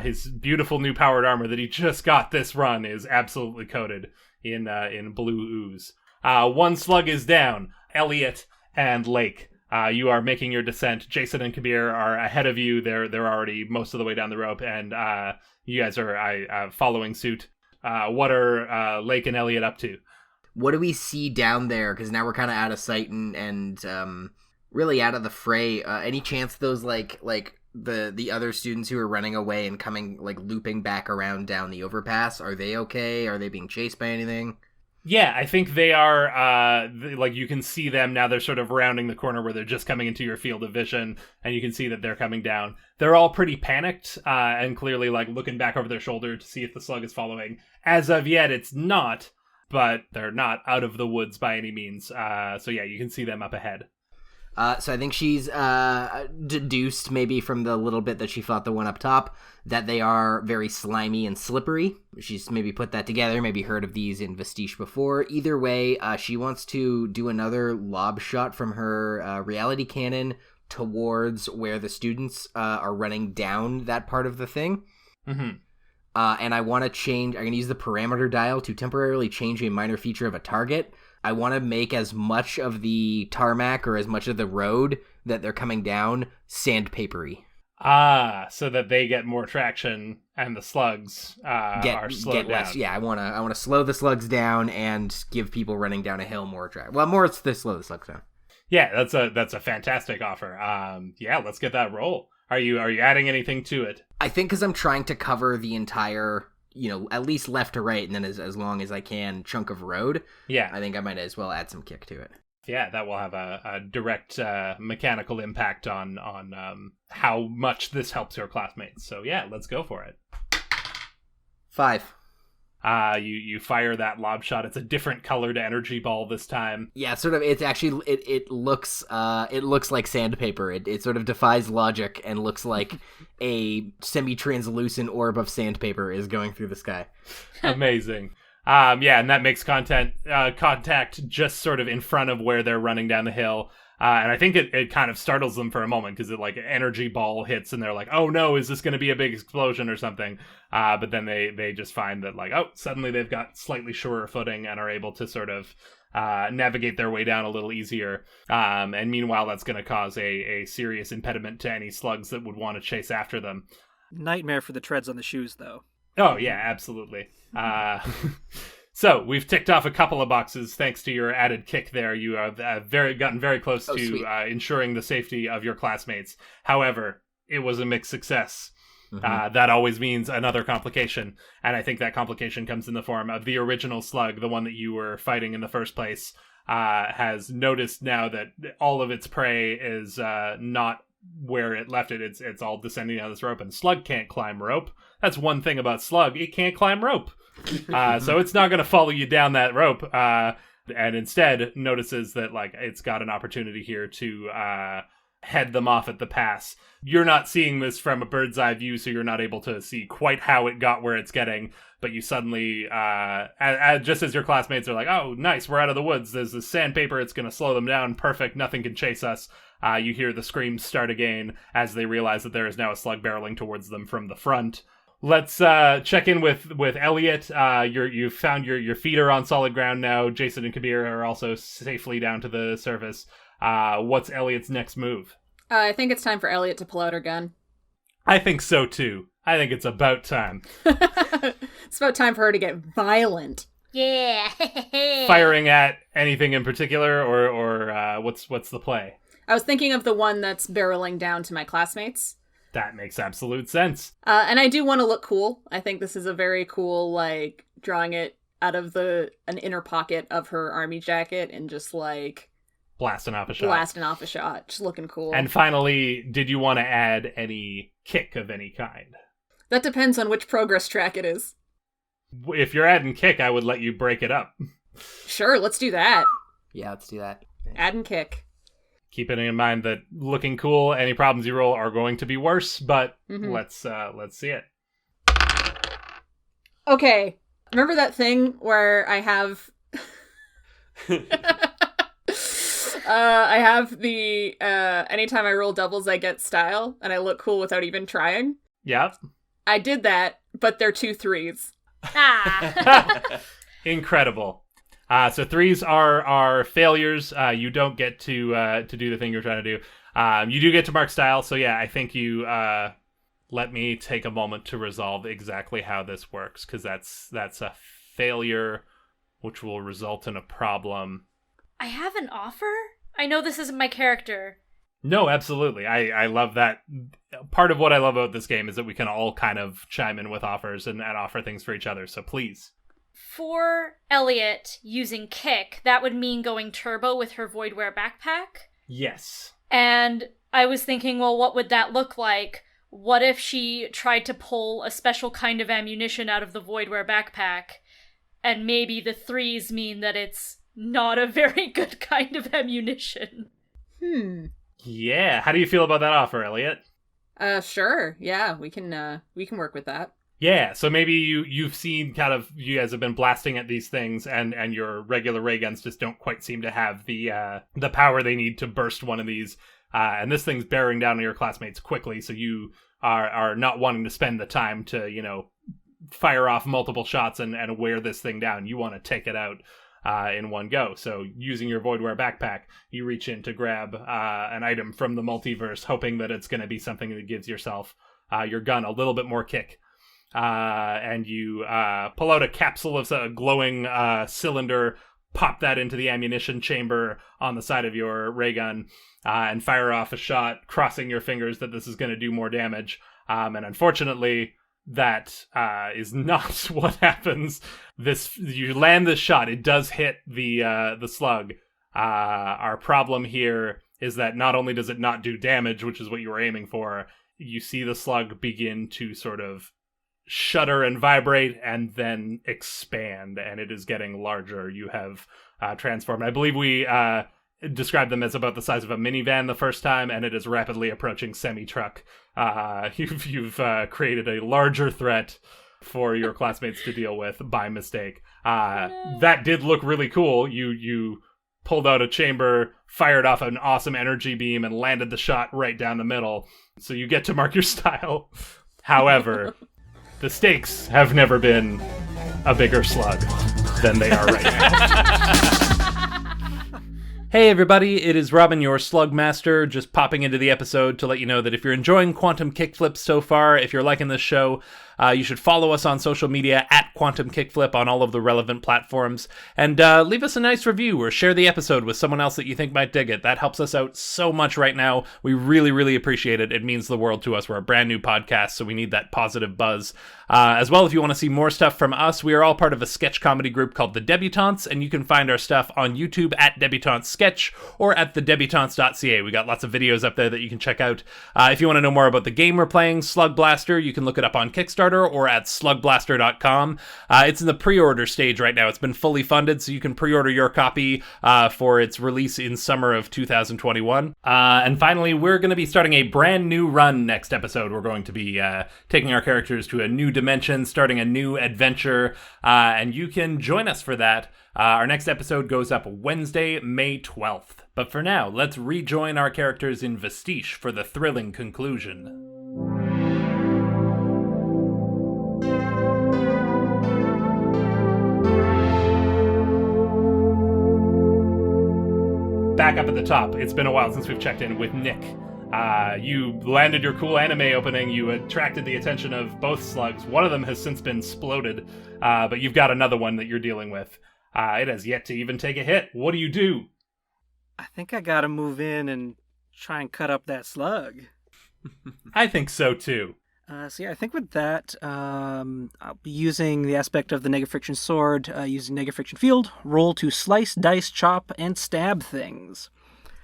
His beautiful new powered armor that he just got this run is absolutely coated in blue ooze. 1 slug is down. Elliott and Lake, you are making your descent. Jason and Kabir are ahead of you. They're already most of the way down the rope, and you guys are following suit. What are Lake and Elliott up to? What do we see down there? Because now we're kind of out of sight and really out of the fray. Any chance those like the other students who are running away and coming like looping back around down the overpass, are they okay? Are they being chased by anything? Yeah, I think they are, you can see them now. They're sort of rounding the corner where they're just coming into your field of vision, and you can see that they're coming down. They're all pretty panicked, and clearly, looking back over their shoulder to see if the slug is following. As of yet, it's not, but they're not out of the woods by any means. So yeah, you can see them up ahead. So I think she's deduced, maybe from the little bit that she fought the one up top, that they are very slimy and slippery. She's maybe put that together, maybe heard of these in Vastiche before. Either way, she wants to do another lob shot from her reality cannon towards where the students are running down that part of the thing. Mm-hmm. And I want to change, I'm going to use the parameter dial to temporarily change a minor feature of a target. I want to make as much of the tarmac or as much of the road that they're coming down sandpapery. So that they get more traction and the slugs are slowed down. Less. Yeah, I want to slow the slugs down and give people running down a hill more traction. Well, more to slow the slugs down. Yeah, that's a fantastic offer. Yeah, let's get that roll. Are you adding anything to it? I think because I'm trying to cover the entire, at least left to right, and then as long as I can, chunk of road. Yeah. I think I might as well add some kick to it. Yeah, that will have a direct mechanical impact on how much this helps your classmates. So yeah, let's go for it. 5. You fire that lob shot. It's a different colored energy ball this time. Yeah, sort of. It's actually it looks like sandpaper. It sort of defies logic and looks like a semi-translucent orb of sandpaper is going through the sky. Amazing. Yeah, and that makes contact just sort of in front of where they're running down the hill. And I think it kind of startles them for a moment because it like energy ball hits and they're like, oh no, is this going to be a big explosion or something? But then they just find that like, oh, suddenly they've got slightly surer footing and are able to sort of navigate their way down a little easier. And meanwhile, that's going to cause a serious impediment to any slugs that would want to chase after them. Nightmare for the treads on the shoes, though. Oh, yeah, absolutely. So we've ticked off a couple of boxes thanks to your added kick there. You have gotten very close to ensuring the safety of your classmates. However, it was a mixed success. Mm-hmm. That always means another complication. And I think that complication comes in the form of the original slug, the one that you were fighting in the first place, has noticed now that all of its prey is not where it left it. It's all descending down this rope, and slug can't climb rope. That's one thing about slug. It can't climb rope. So it's not going to follow you down that rope, and instead notices that like it's got an opportunity here to head them off at the pass. You're not seeing this from a bird's eye view, so you're not able to see quite how it got where it's getting, but you suddenly, just as your classmates are like, oh, nice, we're out of the woods, there's this sandpaper, it's going to slow them down, perfect, nothing can chase us. You hear the screams start again as they realize that there is now a slug barreling towards them from the front. Let's check in with Elliott. You've found your feet are on solid ground now. Jason and Kabir are also safely down to the surface. What's Elliott's next move? I think it's time for Elliott to pull out her gun. I think so too. I think it's about time. It's about time for her to get violent. Yeah. Firing at anything in particular, or what's the play? I was thinking of the one that's barreling down to my classmates. That makes absolute sense. And I do want to look cool. I think this is a very cool, like, drawing it out of an inner pocket of her army jacket and just, like... Blasting off a shot. Just looking cool. And finally, did you want to add any kick of any kind? That depends on which progress track it is. If you're adding kick, I would let you break it up. Sure, let's do that. Yeah, let's do that. Add and kick. Keeping in mind that looking cool, any problems you roll are going to be worse, but let's see it. Okay. Remember that thing where I have I have the anytime I roll doubles I get style and I look cool without even trying? Yep. I did that, but they're 2 3s. Incredible. So 3s are failures. You don't get to do the thing you're trying to do. You do get to mark style. So yeah, I think you let me take a moment to resolve exactly how this works, because that's a failure, which will result in a problem. I have an offer? I know this isn't my character. No, absolutely. I love that. Part of what I love about this game is that we can all kind of chime in with offers and offer things for each other. So please. For Elliott using kick, that would mean going turbo with her Voidware backpack? Yes. And I was thinking, well, what would that look like? What if she tried to pull a special kind of ammunition out of the Voidware backpack, and maybe the 3s mean that it's not a very good kind of ammunition? Yeah. How do you feel about that offer, Elliott? Sure. Yeah, we can work with that. Yeah, so maybe you've seen kind of, you guys have been blasting at these things, and your regular ray guns just don't quite seem to have the power they need to burst one of these. and this thing's bearing down on your classmates quickly, so you are not wanting to spend the time to, fire off multiple shots and wear this thing down. You want to take it out in one go. So using your Voidware backpack, you reach in to grab an item from the multiverse, hoping that it's going to be something that gives yourself your gun a little bit more kick. And you pull out a capsule of a glowing cylinder, pop that into the ammunition chamber on the side of your ray gun, and fire off a shot, crossing your fingers that this is going to do more damage. And unfortunately, that is not what happens. You land this shot, it does hit the slug. Our problem here is that not only does it not do damage, which is what you were aiming for, you see the slug begin to sort of shudder and vibrate and then expand, and it is getting larger. You have transformed. I believe we described them as about the size of a minivan the first time, and it is rapidly approaching semi-truck. You've created a larger threat for your classmates to deal with by mistake. That did look really cool. You pulled out a chamber, fired off an awesome energy beam, and landed the shot right down the middle. So you get to mark your style. However, the stakes have never been a bigger slug than they are right now. Hey everybody, it is Robyn, your Slug Master, just popping into the episode to let you know that if you're enjoying Quantum Kickflip so far, if you're liking this show, you should follow us on social media at Quantum Kickflip on all of the relevant platforms, and leave us a nice review or share the episode with someone else that you think might dig it. That helps us out so much right now. We really, really appreciate it. It means the world to us. We're a brand new podcast, so we need that positive buzz. As well, if you want to see more stuff from us, we are all part of a sketch comedy group called The Debutantes, and you can find our stuff on YouTube at Debutantes Sketch or at thedebutantes.ca. We got lots of videos up there that you can check out. If you want to know more about the game we're playing, Slug Blaster, you can look it up on Kickstarter or at slugblaster.com. It's in the pre-order stage right now. It's been fully funded, so you can pre-order your copy for its release in summer of 2021. And finally, we're going to be starting a brand new run next episode. We're going to be taking our characters to a new dimension, starting a new adventure, and you can join us for that. Our next episode goes up Wednesday, May 12th. But for now, let's rejoin our characters in Vastiche for the thrilling conclusion. Back up at the top, it's been a while since we've checked in with Nick. You landed your cool anime opening, you attracted the attention of both slugs. One of them has since been exploded, but you've got another one that you're dealing with. It has yet to even take a hit. What do? I think I gotta move in and try and cut up that slug. I think so too. So yeah, I think with that, I'll be using the aspect of the negative friction sword, using negative friction field, roll to slice, dice, chop, and stab things.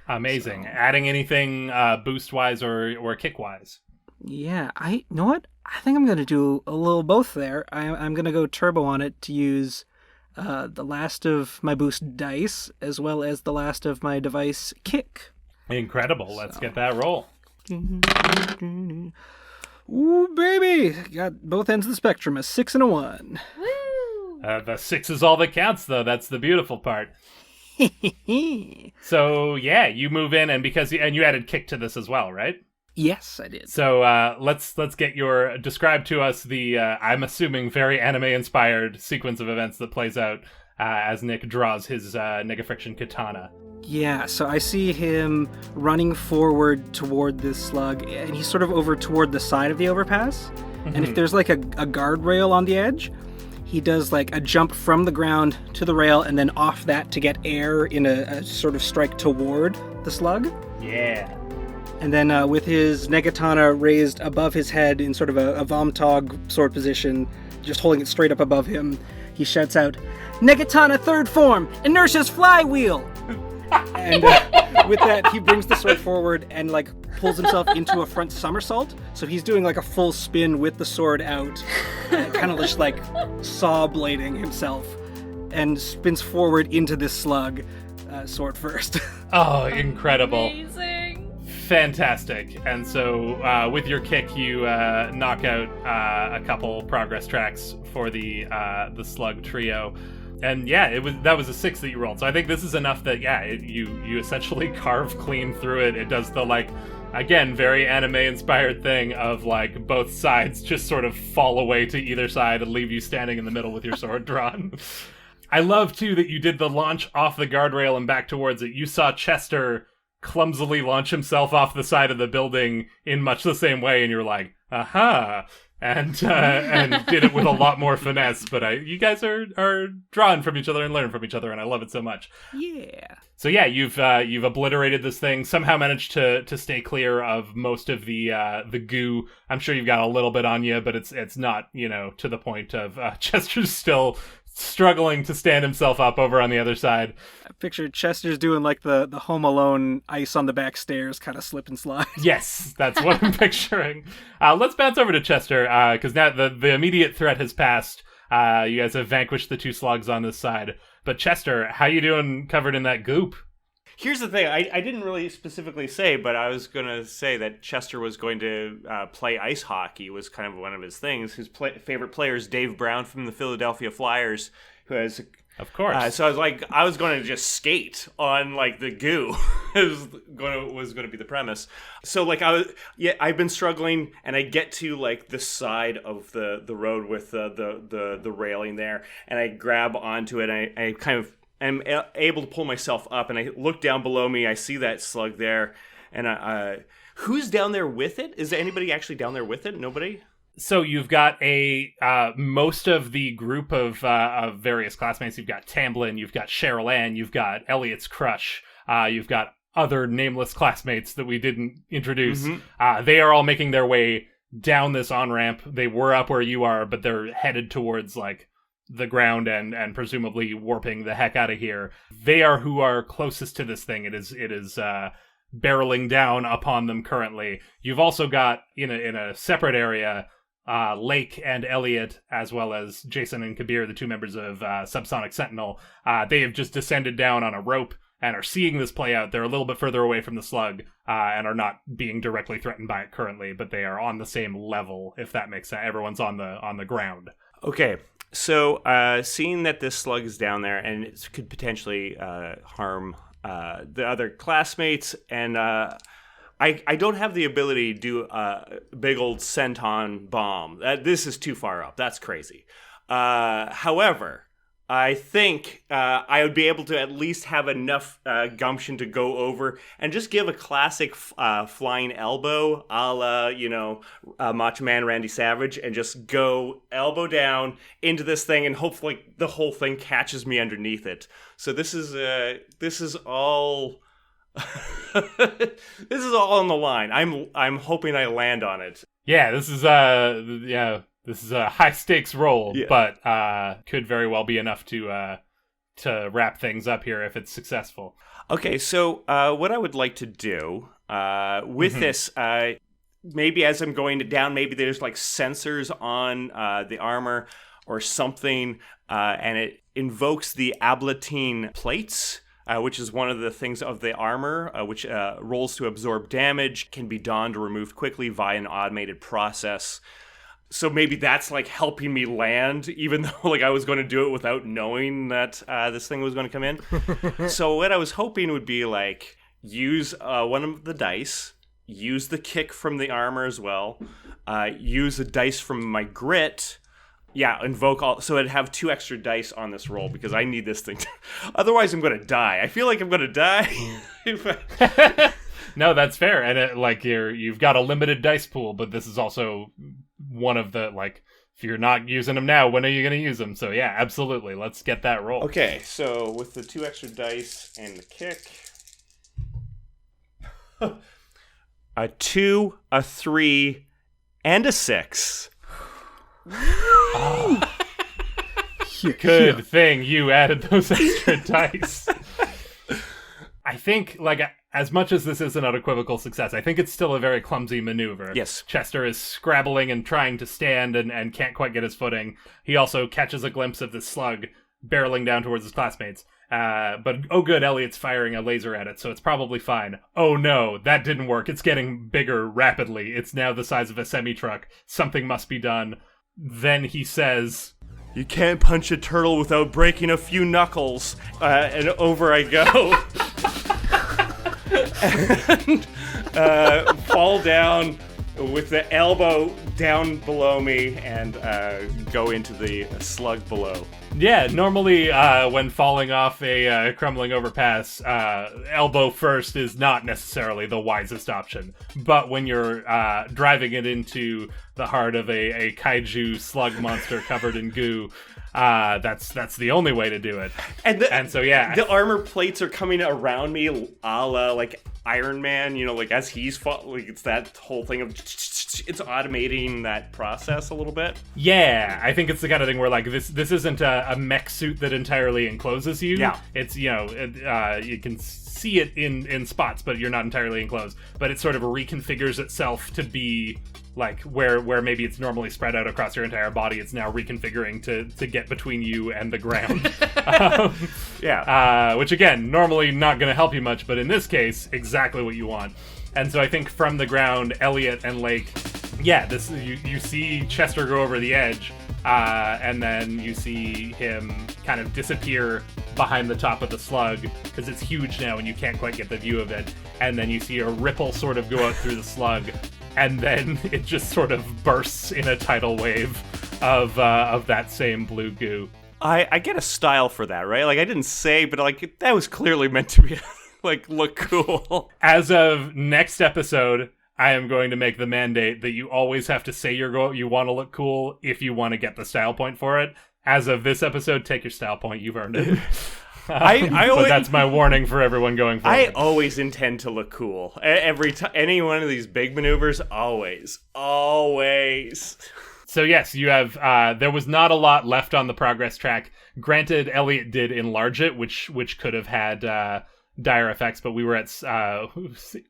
Amazing. So, adding anything boost-wise or kick-wise? Yeah, you know what? I think I'm going to do a little both there. I'm going to go turbo on it to use the last of my boost dice, as well as the last of my device kick. Incredible. Let's get that roll. Ooh, baby! Got both ends of the spectrum, a 6 and a 1. Woo! The 6 is all that counts, though. That's the beautiful part. So, yeah, you move in, and you added kick to this as well, right? Yes, I did. So let's get describe to us the I'm assuming very anime-inspired sequence of events that plays out as Nick draws his Nega Friction katana. Yeah, so I see him running forward toward this slug, and he's sort of over toward the side of the overpass. Mm-hmm. And if there's like a guardrail on the edge, he does like a jump from the ground to the rail and then off that to get air in a sort of strike toward the slug. Yeah. And then with his Negatana raised above his head in sort of a Vomtog sword position, just holding it straight up above him, he shouts out, "Negatana third form, inertia's flywheel!" And with that, he brings the sword forward and like pulls himself into a front somersault. So he's doing like a full spin with the sword out, kind of just like saw blading himself, and spins forward into this slug, sword first. Oh, incredible. Amazing. Fantastic. And so with your kick, you knock out a couple progress tracks for the slug trio. And yeah, that was a 6 that you rolled. So I think this is enough that you essentially carve clean through it. It does the like, again, very anime inspired thing of like both sides just sort of fall away to either side and leave you standing in the middle with your sword drawn. I love too that you did the launch off the guardrail and back towards it. You saw Chester clumsily launch himself off the side of the building in much the same way, and you're like, aha. And did it with a lot more finesse, but you guys are drawing from each other and learning from each other, and I love it so much. Yeah. So yeah, you've obliterated this thing. Somehow managed to stay clear of most of the goo. I'm sure you've got a little bit on you, but it's not to the point of Chester's still struggling to stand himself up over on the other side. I picture Chester's doing like the Home Alone ice on the back stairs kind of slip and slide. Yes, that's what I'm picturing. Let's bounce over to Chester, because now the immediate threat has passed. You guys have vanquished the 2 slugs on this side. But Chester, how you doing covered in that goop? Here's the thing. I didn't really specifically say, but I was going to say that Chester was going to play ice hockey was kind of one of his things. His favorite player is Dave Brown from the Philadelphia Flyers, who has... Of course. So I was going to just skate on like the goo. was going to be the premise. So like I've been struggling, and I get to like the side of the road with the railing there, and I grab onto it. And I kind of am able to pull myself up, and I look down below me. I see that slug there, and who's down there with it? Is there anybody actually down there with it? Nobody? So you've got most of the group of various classmates. You've got Tamblyn, you've got Cheryl Ann, you've got Elliott's crush, you've got other nameless classmates that we didn't introduce. Mm-hmm. They are all making their way down this on-ramp. They were up where you are, but they're headed towards like the ground and presumably warping the heck out of here. They are who are closest to this thing. It is barreling down upon them currently. You've also got in a separate area Lake and Elliott, as well as Jason and Kabir, the 2 members of Subsonic Sentinel. They have just descended down on a rope and are seeing this play out. They're a little bit further away from the slug and are not being directly threatened by it currently, but they are on the same level, if that makes sense. Everyone's on the ground. Okay, so seeing that this slug is down there and it could potentially harm the other classmates, and I don't have the ability to do a big old senton bomb. This is too far up. That's crazy. However, I think I would be able to at least have enough gumption to go over and just give a classic flying elbow a la, Macho Man Randy Savage, and just go elbow down into this thing, and hopefully the whole thing catches me underneath it. So this is all... this is all on the line. I'm hoping I land on it. Yeah, this is a high stakes roll, yeah. But could very well be enough to wrap things up here if it's successful. Okay, so what I would like to do with this, maybe as I'm going down, maybe there's like sensors on the armor or something, and it invokes the ablatine plates. Which is one of the things of the armor, which rolls to absorb damage, can be donned or removed quickly via an automated process. So maybe that's like helping me land, even though like I was going to do it without knowing that this thing was going to come in. So what I was hoping would be like use one of the dice, use the kick from the armor as well, use a dice from my grit. Yeah, invoke all. So I'd have 2 extra dice on this roll because I need this thing. Otherwise, I'm going to die. I feel like I'm going to die. No, that's fair. And you've got a limited dice pool, but this is also one of the if you're not using them now, when are you going to use them? So yeah, absolutely. Let's get that roll. Okay, so with the 2 extra dice and the kick, a 2, a 3, and a 6. Oh. Good thing you added those extra dice. I think, as much as this is an unequivocal success, I think it's still a very clumsy maneuver. Yes. Chester is scrabbling and trying to stand and can't quite get his footing. He also catches a glimpse of this slug barreling down towards his classmates. But oh good, Elliott's firing a laser at it, so it's probably fine. Oh no, that didn't work. It's getting bigger rapidly. It's now the size of a semi-truck. Something must be done. Then he says, You can't punch a turtle without breaking a few knuckles. And over I go. And fall down with the elbow down below me and go into the slug below. Yeah, normally when falling off a crumbling overpass, elbow first is not necessarily the wisest option. But when you're driving it into the heart of a kaiju slug monster covered in goo, that's the only way to do it. And so yeah, the armor plates are coming around me, a la like Iron Man. You know, like as he's like it's that whole thing of it's automating that process a little bit. Yeah, I think it's the kind of thing where like this isn't a mech suit that entirely encloses you. Yeah, it's you can see it in spots, but you're not entirely enclosed. But it sort of reconfigures itself to be like where maybe it's normally spread out across your entire body, it's now reconfiguring to get between you and the ground. Which again, normally not going to help you much, but in this case, exactly what you want. And so I think from the ground, Elliott and Lake, you see Chester go over the edge, and then you see him kind of disappear behind the top of the slug, because it's huge now and you can't quite get the view of it. And then you see a ripple sort of go out through the slug, and then it just sort of bursts in a tidal wave of that same blue goo. I get a style for that, right? Like I didn't say, but like that was clearly meant to be like look cool. As of next episode, I am going to make the mandate that you always have to say you want to look cool if you want to get the style point for it. As of this episode, take your style point. You've earned it. But that's my warning for everyone going forward. I always intend to look cool. Every time, any one of these big maneuvers, always. So yes, you have, there was not a lot left on the progress track. Granted, Elliott did enlarge it, which could have had dire effects, but we were at,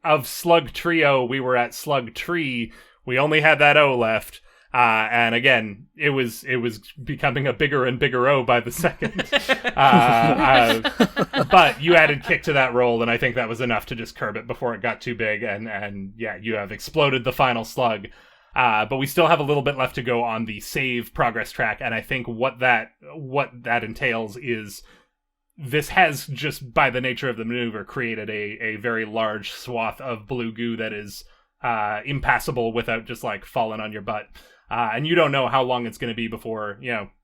of Slug Trio, we were at Slug Tree. We only had that O left. And again, it was becoming a bigger and bigger O by the second. But you added kick to that roll, and I think that was enough to just curb it before it got too big. And yeah, you have exploded the final slug. But we still have a little bit left to go on the save progress track, and I think what that entails is this has, just by the nature of the maneuver, created a very large swath of blue goo that is impassable without just like falling on your butt. And you don't know how long it's going to be before,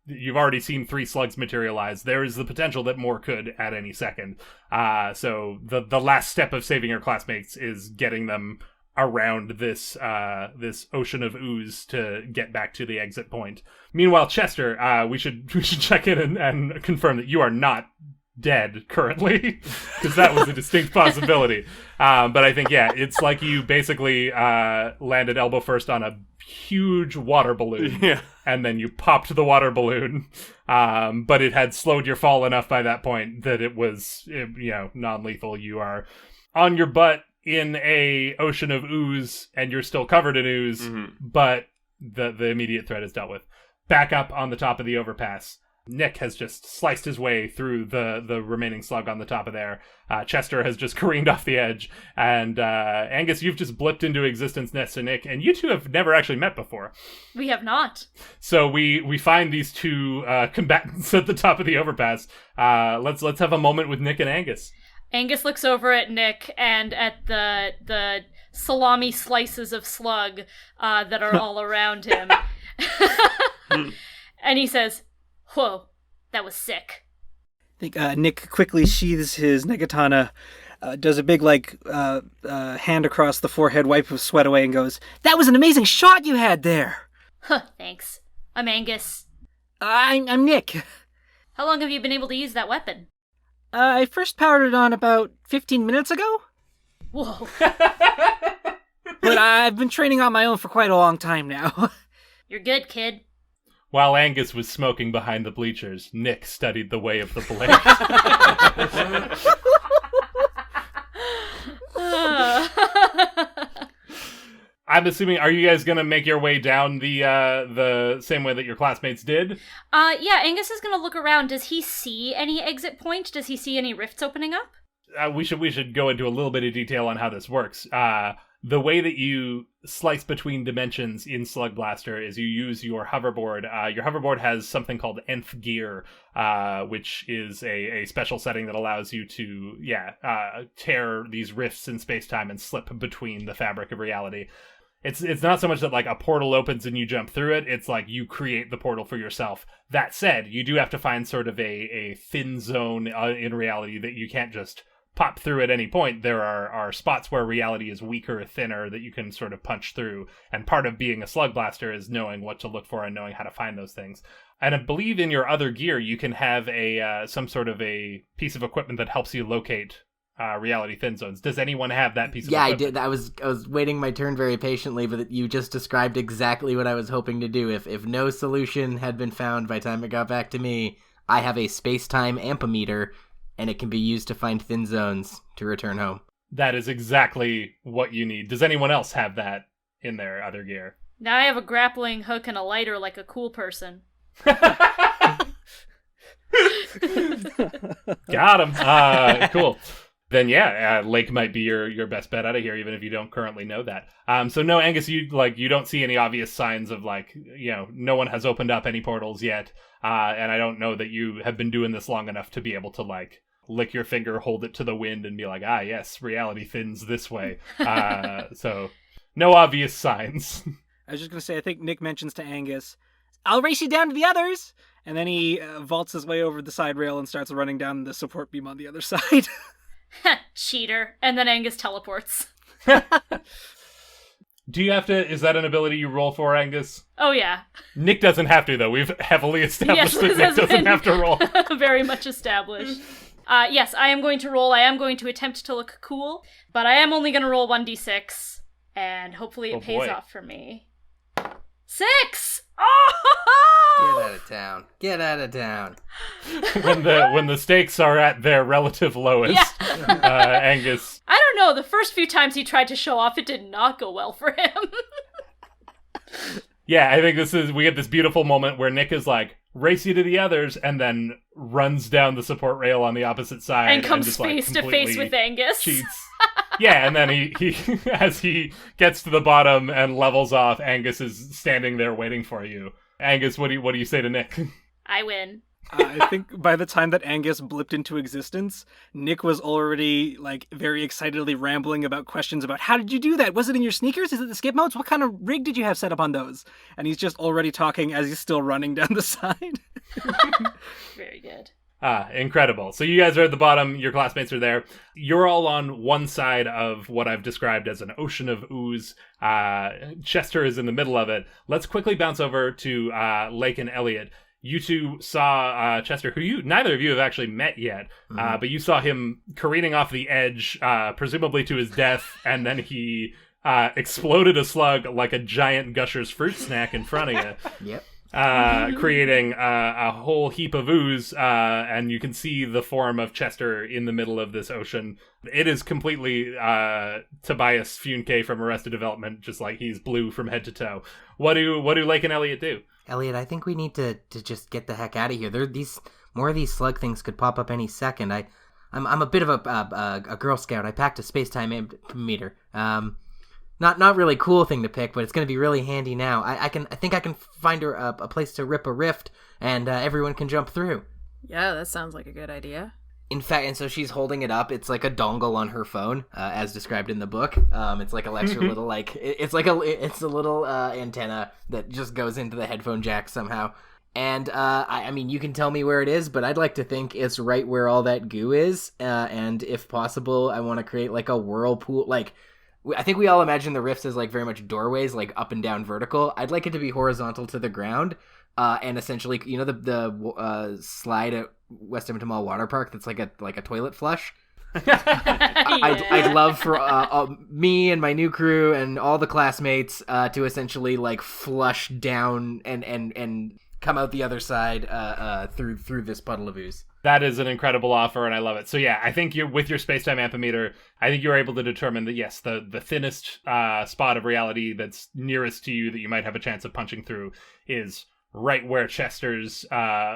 you've already seen 3 slugs materialize. There is the potential that more could at any second. So the last step of saving your classmates is getting them around this ocean of ooze to get back to the exit point. Meanwhile, Chester, we should check in and confirm that you are not dead currently, because that was a distinct possibility. But I think, it's like you basically landed elbow first on a huge water balloon, and then you popped the water balloon, but it had slowed your fall enough by that point that it was, non-lethal. You are on your butt in a ocean of ooze, and you're still covered in ooze, but the immediate threat is dealt with. Back up on the top of the overpass, Nick has just sliced his way through the remaining slug on the top of there. Chester has just careened off the edge, and Angus, you've just blipped into existence next to Nick, and you two have never actually met before. We have not. So we find these two combatants at the top of the overpass. Let's have a moment with Nick and Angus. Angus looks over at Nick and at the salami slices of slug that are all around him. And he says, "Whoa, that was sick." I think Nick quickly sheathes his negatana, does a big hand across the forehead, wipe of sweat away, and goes, "That was an amazing shot you had there." Thanks. I'm Angus. I'm Nick. How long have you been able to use that weapon? I first powered it on about 15 minutes ago. Whoa. But I've been training on my own for quite a long time now. You're good, kid. While Angus was smoking behind the bleachers, Nick studied the way of the blade. I'm assuming, are you guys going to make your way down the same way that your classmates did? Yeah, Angus is going to look around. Does he see any exit point? Does he see any rifts opening up? We should go into a little bit of detail on how this works. The way that you slice between dimensions in Slug Blaster is you use your hoverboard. Your hoverboard has something called nth gear, which is a special setting that allows you to, tear these rifts in space-time and slip between the fabric of reality. It's not so much that like a portal opens and you jump through it. It's like you create the portal for yourself. That said, you do have to find sort of a thin zone in reality that you can't just pop through at any point. There are spots where reality is weaker, thinner, that you can sort of punch through. And part of being a slug blaster is knowing what to look for and knowing how to find those things. And I believe in your other gear, you can have some sort of a piece of equipment that helps you locate reality thin zones. Does anyone have that piece of equipment? Yeah, I did. I was waiting my turn very patiently, but you just described exactly what I was hoping to do. If no solution had been found by the time it got back to me, I have a space-time ampemeter, and it can be used to find thin zones to return home. That is exactly what you need. Does anyone else have that in their other gear? Now I have a grappling hook and a lighter like a cool person. Got him. Cool. Then Lake might be your best bet out of here, even if you don't currently know that. So no, Angus, you don't see any obvious signs of no one has opened up any portals yet, and I don't know that you have been doing this long enough to be able to lick your finger, hold it to the wind, and be like, yes, reality thins this way. So no obvious signs. I was just gonna say, I think Nick mentions to Angus, "I'll race you down to the others," and then he vaults his way over the side rail and starts running down the support beam on the other side. Cheater. And then Angus teleports. Do you have to, is that an ability you roll for, Angus? Oh, yeah. Nick doesn't have to, though. We've heavily established that Nick doesn't have to roll. Very much established. Yes, I am going to roll. I am going to attempt to look cool, but I am only going to roll 1d6, and hopefully it pays off for me. 6! Oh! Get out of town. Get out of town. When the stakes are at their relative lowest, Angus. I don't know. The first few times he tried to show off, it did not go well for him. Yeah, I think we get this beautiful moment where Nick is like, race you to the others, and then runs down the support rail on the opposite side. And comes face to face with Angus. Cheats. Yeah, and then he as he gets to the bottom and levels off, Angus is standing there waiting for you. Angus, what do you say to Nick? I win. I think by the time that Angus blipped into existence, Nick was already very excitedly rambling about questions about, how did you do that? Was it in your sneakers? Is it the skip modes? What kind of rig did you have set up on those? And he's just already talking as he's still running down the side. Very good. Incredible. So you guys are at the bottom, your classmates are there. You're all on one side of what I've described as an ocean of ooze. Chester is in the middle of it. Let's quickly bounce over to Lake and Elliott. You two saw Chester, who neither of you have actually met yet, but you saw him careening off the edge, presumably to his death, and then he exploded a slug like a giant Gushers fruit snack in front of you. Yep. Creating a whole heap of ooze, and you can see the form of Chester in the middle of this ocean. It is completely Tobias Funke from Arrested Development, just like he's blue from head to toe. What do Lake and Elliott do? Elliott, I think we need to just get the heck out of here. More of these slug things could pop up any second. I'm a bit of a Girl Scout. I packed a space-time ampemeter. Not really cool thing to pick, but it's going to be really handy now. I think I can find her a place to rip a rift, and everyone can jump through. Yeah, that sounds like a good idea. In fact, and so she's holding it up. It's like a dongle on her phone, as described in the book. It's like a extra little it's a little antenna that just goes into the headphone jack somehow. And I mean, you can tell me where it is, but I'd like to think it's right where all that goo is. And if possible, I want to create like a whirlpool. I think we all imagine the rifts as very much doorways, up and down vertical. I'd like it to be horizontal to the ground. And essentially, the slide at West Edmonton Mall Water Park that's like a toilet flush. I'd love for me and my new crew and all the classmates to essentially flush down and come out the other side through this puddle of ooze. That is an incredible offer, and I love it. So yeah, I think with your space-time ampemeter, I think you're able to determine that, yes, the thinnest spot of reality that's nearest to you that you might have a chance of punching through is right where Chester's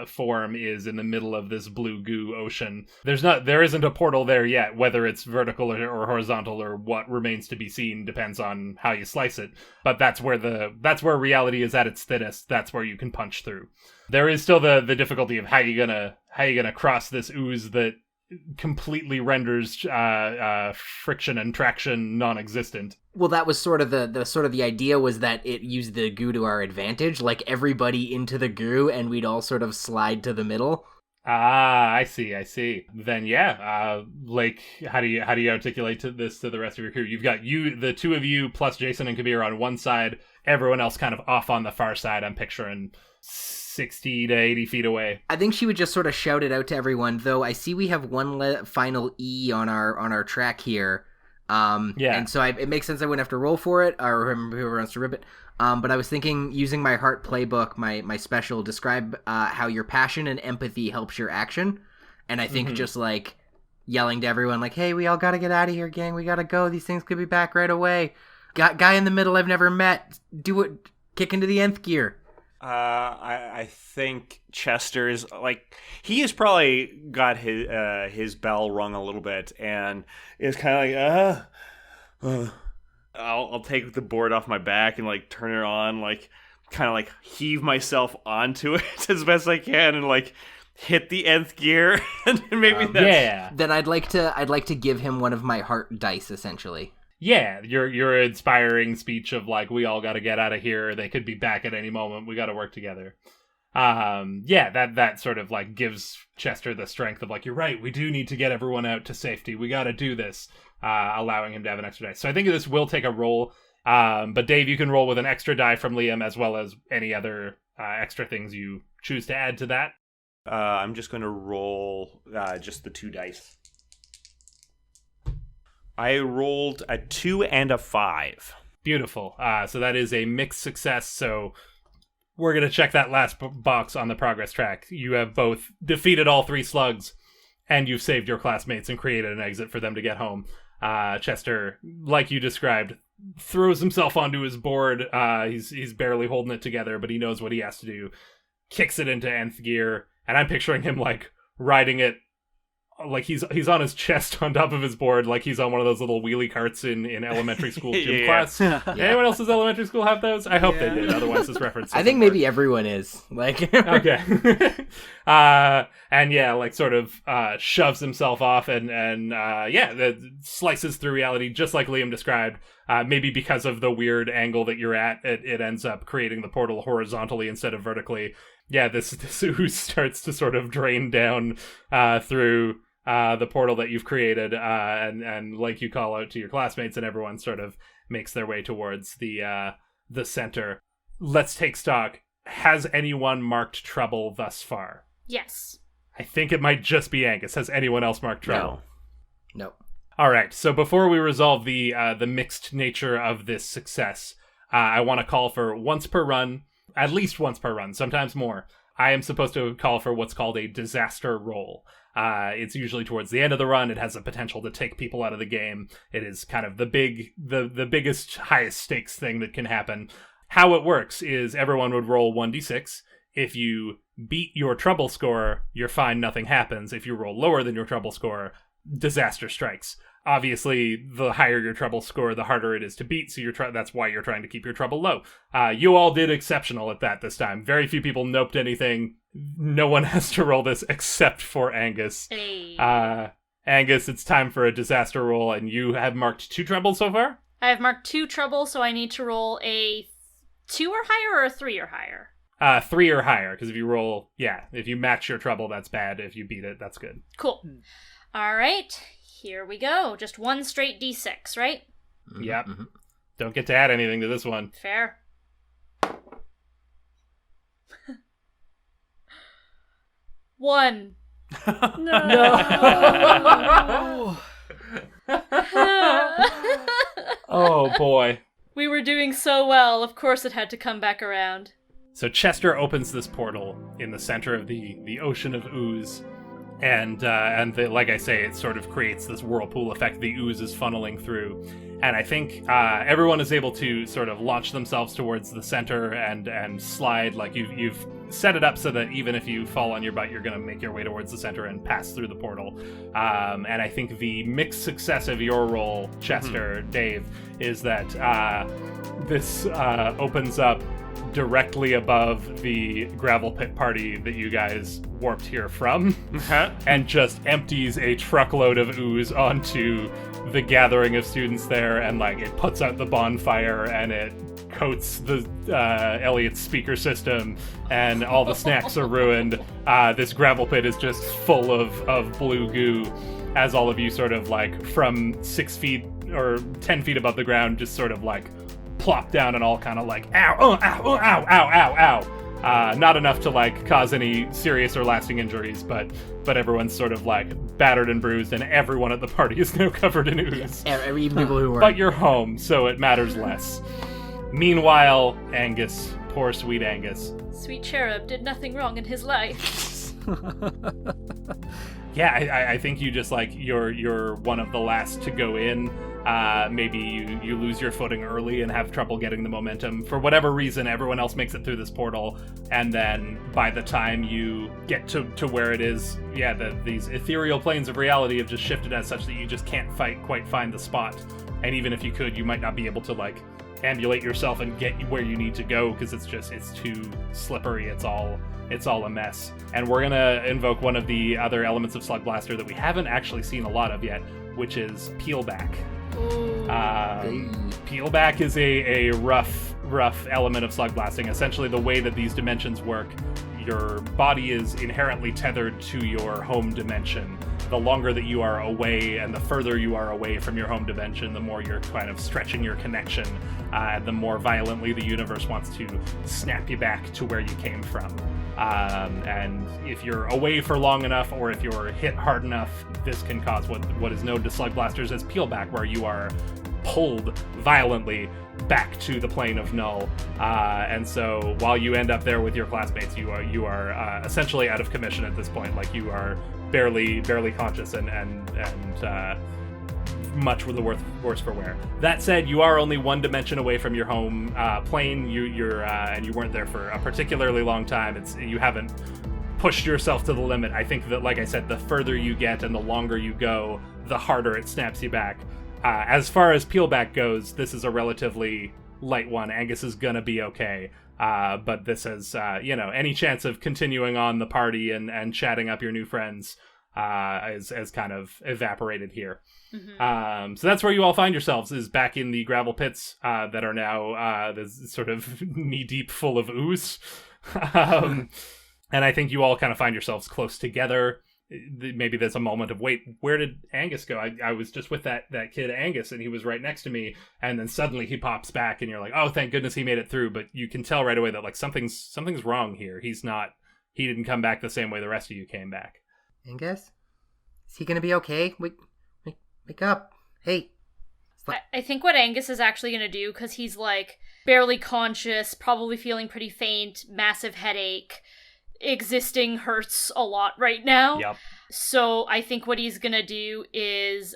form is in the middle of this blue goo ocean. There isn't a portal there yet, whether it's vertical or horizontal or what remains to be seen depends on how you slice it. But that's where reality is at its thinnest. That's where you can punch through. There is still the difficulty of how you gonna cross this ooze that completely renders friction and traction non-existent. Well, that was sort of the idea, was that it used the goo to our advantage, like everybody into the goo, and we'd all sort of slide to the middle. Ah, I see. Then yeah, Lake, how do you articulate this to the rest of your crew? You've got the two of you plus Jason and Kabir on one side, everyone else kind of off on the far side. I'm picturing 60 to 80 feet away. I think she would just sort of shout it out to everyone, though I see we have one final E on our track here. And so it makes sense I wouldn't have to roll for it, or whoever wants to rip it. But I was thinking, using my heart playbook, my special, describe how your passion and empathy helps your action. And I think just like yelling to everyone, like, hey, we all gotta get out of here, gang. We gotta go. These things could be back right away. Guy in the middle I've never met. Do it. Kick into the nth gear. I think Chester is like, he has probably got his bell rung a little bit and is kind of like, I'll take the board off my back and like turn it on, like kind of like heave myself onto it as best I can and like hit the nth gear and maybe that's... Yeah. Then I'd like to give him one of my heart dice, essentially. Yeah, your inspiring speech of like, we all got to get out of here. They could be back at any moment. We got to work together. That sort of like gives Chester the strength of like, you're right. We do need to get everyone out to safety. We got to do this, allowing him to have an extra dice. So I think this will take a roll. But Dave, you can roll with an extra die from Liam as well as any other extra things you choose to add to that. I'm just going to roll just the 2 dice. I rolled a 2 and a 5. Beautiful. So that is a mixed success. So we're going to check that last box on the progress track. You have both defeated all 3 slugs, and you've saved your classmates and created an exit for them to get home. Chester, like you described, throws himself onto his board. He's barely holding it together, but he knows what he has to do. Kicks it into nth gear, and I'm picturing him like riding it like he's on his chest on top of his board, like he's on one of those little wheelie carts in elementary school gym class. Anyone else's elementary school have those? I hope they did. Otherwise, this reference. I think maybe everyone is like. Okay. And yeah, like sort of shoves himself off and slices through reality just like Liam described. Maybe because of the weird angle that you're at, it ends up creating the portal horizontally instead of vertically. Yeah, this ooze starts to sort of drain down through the portal that you've created, and like you call out to your classmates, and everyone sort of makes their way towards the center. Let's take stock. Has anyone marked trouble thus far? Yes. I think it might just be Angus. Has anyone else marked trouble? No. All right. So before we resolve the mixed nature of this success, I want to call for once per run, at least once per run, sometimes more. I am supposed to call for what's called a disaster roll. It's usually towards the end of the run. It has the potential to take people out of the game. It is kind of the biggest, highest stakes thing that can happen. How it works is everyone would roll 1d6. If you beat your trouble score, you're fine, nothing happens. If you roll lower than your trouble score, disaster strikes. Obviously, the higher your trouble score, the harder it is to beat, so that's why you're trying to keep your trouble low. You all did exceptional at that this time. Very few people noped anything. No one has to roll this except for Angus. Hey. Angus, it's time for a disaster roll, and you have marked 2 troubles so far? I have marked 2 trouble, so I need to roll a 2 or higher or a 3 or higher? 3 or higher, because if you match your trouble, that's bad. If you beat it, that's good. Cool. All right, here we go. Just 1 straight d6, right? Yep. Mm-hmm. Don't get to add anything to this one. Fair. One. No. Oh, boy. We were doing so well. Of course it had to come back around. So Chester opens this portal in the center of the ocean of ooze. And like I say, it sort of creates this whirlpool effect. The ooze is funneling through. And I think everyone is able to sort of launch themselves towards the center and slide. Like you've set it up so that even if you fall on your butt, you're going to make your way towards the center and pass through the portal. And I think the mixed success of your roll, Chester, Dave, is that this opens up directly above the gravel pit party that you guys warped here from, and just empties a truckload of ooze onto the gathering of students there, and like it puts out the bonfire and it coats the Elliott's speaker system, and all the snacks are ruined. This gravel pit is just full of blue goo, as all of you sort of like from 6 feet or 10 feet above the ground just sort of like plop down and all kind of like ow, ow, ow, ow, ow, ow. Not enough to like cause any serious or lasting injuries, but everyone's sort of like battered and bruised, and everyone at the party is now covered in ooze. Even people who are. But you're home, so it matters less. Meanwhile, Angus, poor sweet Angus. Sweet cherub did nothing wrong in his life. Yeah, I think you just like you're one of the last to go in. Maybe you lose your footing early and have trouble getting the momentum. For whatever reason, everyone else makes it through this portal, and then by the time you get to where it is, these ethereal planes of reality have just shifted as such that you just can't quite find the spot. And even if you could, you might not be able to like ambulate yourself and get where you need to go, because it's too slippery. It's all a mess. And we're gonna invoke one of the other elements of Slug Blaster that we haven't actually seen a lot of yet, which is Peel Back. Peel Back is a rough element of slug blasting. Essentially, the way that these dimensions work, your body is inherently tethered to your home dimension. The longer that you are away and the further you are away from your home dimension, the more you're kind of stretching your connection, the more violently the universe wants to snap you back to where you came from. And if you're away for long enough, or if you're hit hard enough, this can cause what is known to slug blasters as peel back, where you are pulled violently back to the plane of null. And so while you end up there with your classmates, you are essentially out of commission at this point. Like you are barely conscious and much the worse for wear. That said, you are only one dimension away from your home plane. You're and you weren't there for a particularly long time. You haven't pushed yourself to the limit. I think that, like I said, the further you get and the longer you go, the harder it snaps you back. As far as peel back goes, this is a relatively light one. Angus is gonna be okay. But this is, any chance of continuing on the party and chatting up your new friends is kind of evaporated here. Mm-hmm. So that's where you all find yourselves, is back in the gravel pits that are now this sort of knee-deep full of ooze. And I think you all kind of find yourselves close together. Maybe there's a moment of, wait, where did Angus go? I was just with that kid Angus, and he was right next to me, and then suddenly he pops back, and you're like, oh, thank goodness he made it through. But you can tell right away that like something's wrong here. He didn't come back the same way the rest of you came back. Angus? Is he gonna be okay? Wake up. Hey. I think what Angus is actually going to do, because he's like barely conscious, probably feeling pretty faint, massive headache, existing hurts a lot right now. Yep. So I think what he's going to do is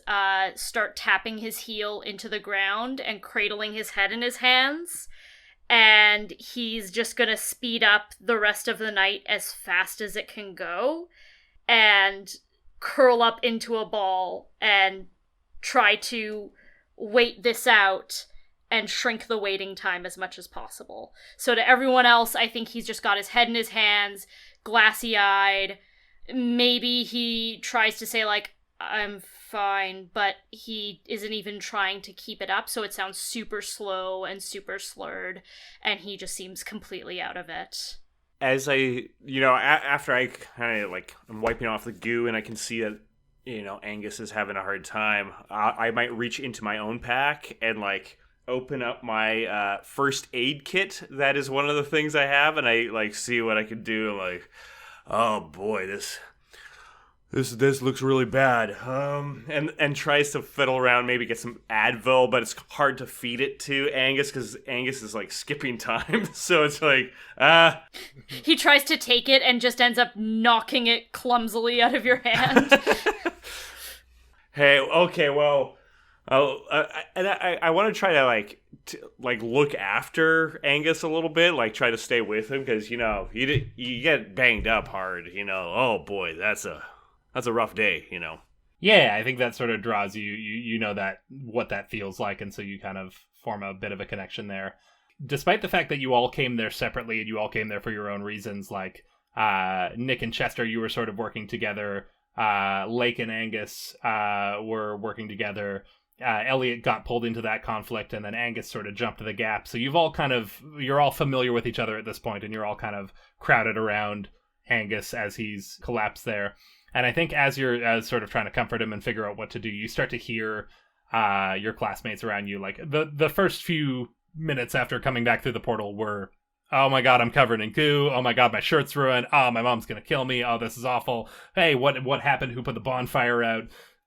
start tapping his heel into the ground and cradling his head in his hands. And he's just going to speed up the rest of the night as fast as it can go and curl up into a ball and try to wait this out and shrink the waiting time as much as possible. So to everyone else, I think he's just got his head in his hands, glassy-eyed. Maybe he tries to say, like, I'm fine, but he isn't even trying to keep it up, so it sounds super slow and super slurred, and he just seems completely out of it. As after I kind of, like, I'm wiping off the goo and I can see that, Angus is having a hard time, I might reach into my own pack and, like, open up my first aid kit. That is one of the things I have, and I, like, see what I could do. I'm like, oh, boy, this This looks really bad. And tries to fiddle around, maybe get some Advil, but it's hard to feed it to Angus because Angus is like skipping time. So it's like, He tries to take it and just ends up knocking it clumsily out of your hand. Hey, okay, well, I want to try to look after Angus a little bit, like try to stay with him because you get banged up hard. Oh boy, that's a rough day. Yeah, I think that sort of draws you. You know that what that feels like, and so you kind of form a bit of a connection there. Despite the fact that you all came there separately and you all came there for your own reasons, like Nick and Chester, you were sort of working together. Lake and Angus were working together. Elliott got pulled into that conflict, and then Angus sort of jumped the gap. So you're all familiar with each other at this point, and you're all kind of crowded around Angus as he's collapsed there. And I think as you're sort of trying to comfort him and figure out what to do, you start to hear your classmates around you. Like the first few minutes after coming back through the portal were, oh my god, I'm covered in goo. Oh my god, my shirt's ruined. Oh, my mom's gonna kill me. Oh, this is awful. Hey, what happened? Who put the bonfire out?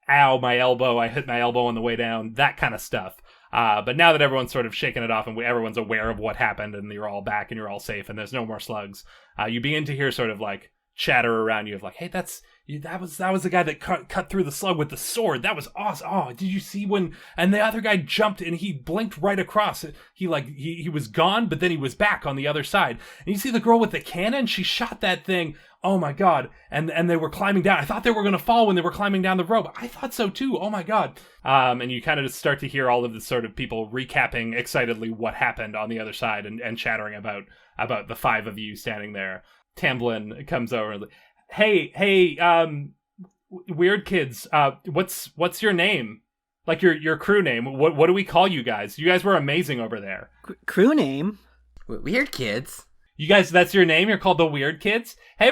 Ow, my elbow. I hit my elbow on the way down. That kind of stuff. But now that everyone's sort of shaken it off and everyone's aware of what happened and you're all back and you're all safe and there's no more slugs, you begin to hear sort of like chatter around you of like, hey, that was the guy that cut through the slug with the sword. That was awesome. Oh, did you see when? And the other guy jumped and he blinked right across. He was gone, but then he was back on the other side. And you see the girl with the cannon. She shot that thing. Oh my god! And they were climbing down. I thought they were going to fall when they were climbing down the rope. I thought so too. Oh my god! And you kind of just start to hear all of the sort of people recapping excitedly what happened on the other side and chattering about the five of you standing there. Tamblin comes over and hey, weird kids, what's your name? Like your crew name. What do we call you guys? You guys were amazing over there. Crew name? Weird kids. You guys, that's your name? You're called the Weird Kids? Hey,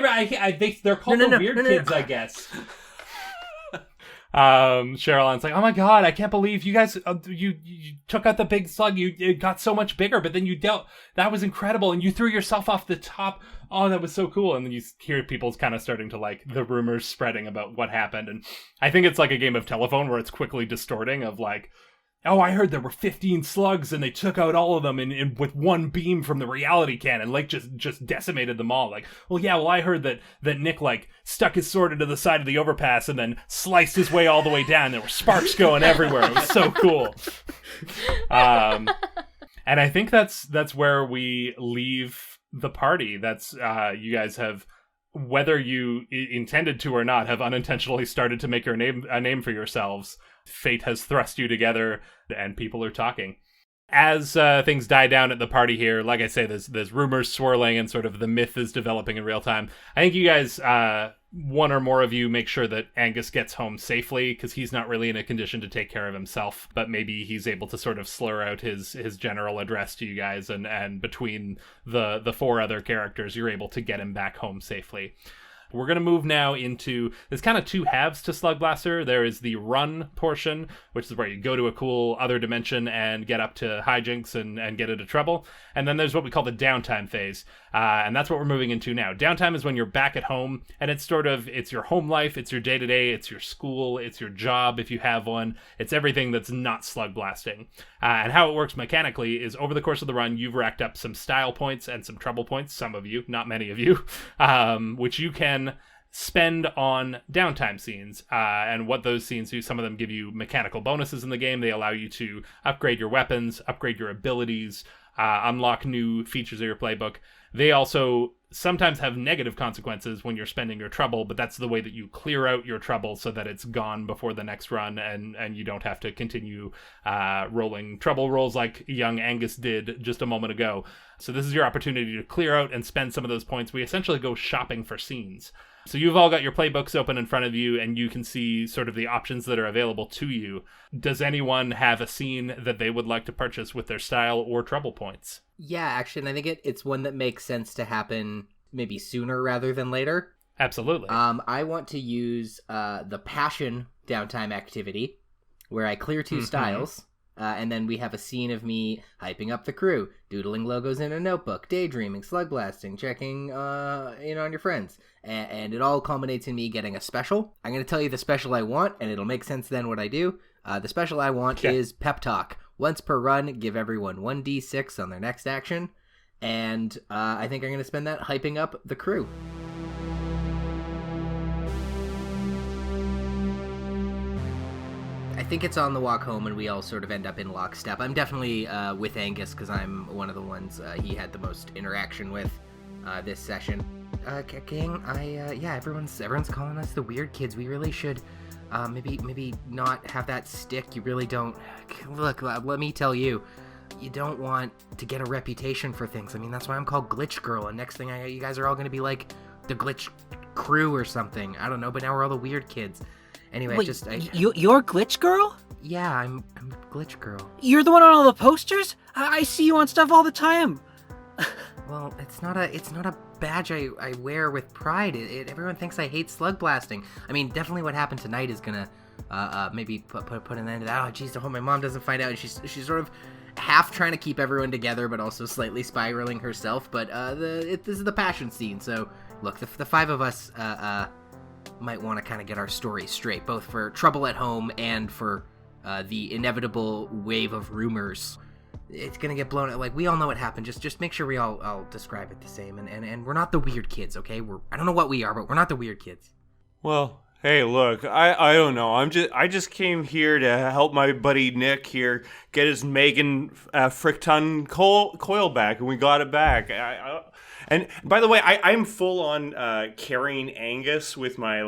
they're called the Weird Kids, I guess. Cheryl's like, oh my god, I can't believe you guys, you took out the big slug, it got so much bigger, but then that was incredible, and you threw yourself off the top. Oh, that was so cool. And then you hear people's kind of starting to like the rumors spreading about what happened. And I think it's like a game of telephone where it's quickly distorting of like, oh, I heard there were 15 slugs and they took out all of them in with one beam from the reality cannon, like just decimated them all. Like, I heard that Nick like stuck his sword into the side of the overpass and then sliced his way all the way down. There were sparks going everywhere. It was so cool. And I think that's where we leave the party. That's you guys have, whether you intended to or not, have unintentionally started to make a name for yourselves. Fate has thrust you together, and people are talking. As things die down at the party here, like I say, there's rumors swirling, and sort of the myth is developing in real time. I think you guys, one or more of you, make sure that Angus gets home safely, because he's not really in a condition to take care of himself, but maybe he's able to sort of slur out his general address to you guys, and between the four other characters, you're able to get him back home safely. We're going to move now into, there's kind of two halves to Slug Blaster. There is the run portion, which is where you go to a cool other dimension and get up to hijinks and get into trouble. And then there's what we call the downtime phase. And that's what we're moving into now. Downtime is when you're back at home, and it's your home life, it's your day-to-day, it's your school, it's your job if you have one. It's everything that's not slug blasting. And how it works mechanically is over the course of the run, you've racked up some style points and some trouble points, some of you, not many of you, which you can spend on downtime scenes, and what those scenes do. Some of them give you mechanical bonuses in the game. They allow you to upgrade your weapons, upgrade your abilities, unlock new features of your playbook. They also sometimes have negative consequences when you're spending your trouble, but that's the way that you clear out your trouble so that it's gone before the next run, and you don't have to continue rolling trouble rolls like young Angus did just a moment ago. So this is your opportunity to clear out and spend some of those points. We essentially go shopping for scenes. So you've all got your playbooks open in front of you, and you can see sort of the options that are available to you. Does anyone have a scene that they would like to purchase with their style or trouble points? Yeah, actually, and I think it's one that makes sense to happen maybe sooner rather than later. Absolutely. I want to use the passion downtime activity, where I clear two styles, And then we have a scene of me hyping up the crew, doodling logos in a notebook, daydreaming, slug blasting, checking in on your friends. And it all culminates in me getting a special. I'm going to tell you the special I want, and it'll make sense then what I do. The special I want is pep talk. Once per run, give everyone 1d6 on their next action. And I think I'm going to spend that hyping up the crew. I think it's on the walk home and we all sort of end up in lockstep. I'm definitely with Angus because I'm one of the ones he had the most interaction with this session. Gang, everyone's calling us the weird kids. We really should maybe not have that stick. You really don't. Look, let me tell you, you don't want to get a reputation for things. I mean, that's why I'm called Glitch Girl. And next thing you guys are all going to be like the Glitch Crew or something. I don't know, but now we're all the weird kids. Anyway, wait, you're Glitch Girl? Yeah, I'm Glitch Girl. You're the one on all the posters? I see you on stuff all the time. Well, it's not a badge I wear with pride. Everyone thinks I hate slug blasting. I mean, definitely what happened tonight is gonna maybe put an end to that. Oh, geez, I hope my mom doesn't find out. And she's sort of half trying to keep everyone together, but also slightly spiraling herself. But this is the passion scene. So look, the five of us might want to kind of get our stories straight, both for trouble at home and for the inevitable wave of rumors. It's gonna get blown out. Like, we all know what happened. Just make sure we all describe it the same. And we're not the weird kids, okay? I don't know what we are, but we're not the weird kids. Well, hey, look, I don't know. I just came here to help my buddy Nick here get his Megan Frickton coil back, and we got it back. And by the way, I'm full on carrying Angus with my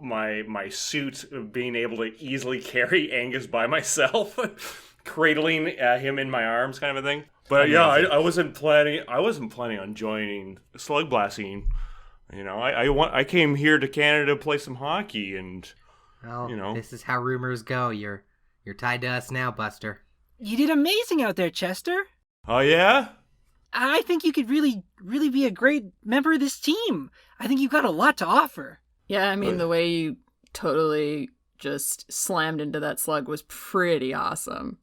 my suit of being able to easily carry Angus by myself, cradling him in my arms, kind of a thing. But yeah, I wasn't planning on joining slug blasting. You know, I came here to Canada to play some hockey, and this is how rumors go. You're tied to us now, Buster. You did amazing out there, Chester. Oh yeah. I think you could really, really be a great member of this team. I think you've got a lot to offer. Yeah, I mean, the way you totally just slammed into that slug was pretty awesome.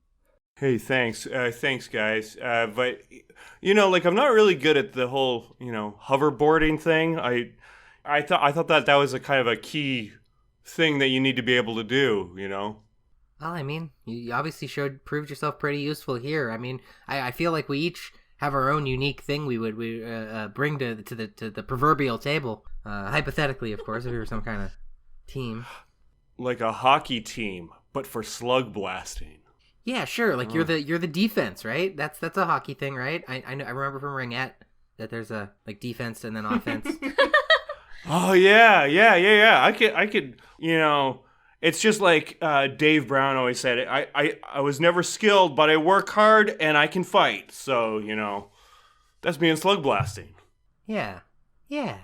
Hey, thanks. Thanks, guys. But, I'm not really good at the whole, hoverboarding thing. I thought that was a kind of a key thing that you need to be able to do, Well, I mean, you obviously proved yourself pretty useful here. I mean, I feel like we each have our own unique thing we bring to the proverbial table. Hypothetically, of course, if we were some kind of team. Like a hockey team, but for slug blasting. Yeah, sure. Like you're the defense, right? That's a hockey thing, right? I remember from Ringette that there's a defense and then offense. Oh yeah. I could. It's just like Dave Brown always said. I was never skilled, but I work hard and I can fight. So that's me in slug blasting. Yeah. Yeah,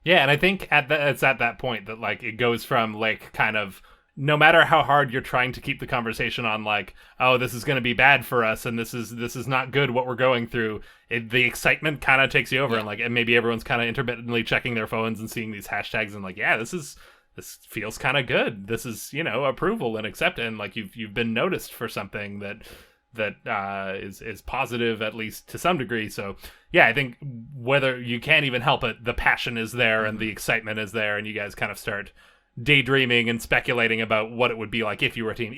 and I think it's at that point that like it goes from like kind of, no matter how hard you're trying to keep the conversation on, like, oh, this is going to be bad for us, and this is not good what we're going through, the excitement kind of takes you over, and maybe everyone's kind of intermittently checking their phones and seeing these hashtags and like, yeah, this feels kind of good. This is, approval and acceptance, and like you've been noticed for something that is positive, at least to some degree. So yeah, I think whether you can't even help it, the passion is there and the excitement is there, and you guys kind of start daydreaming and speculating about what it would be like if you were a team.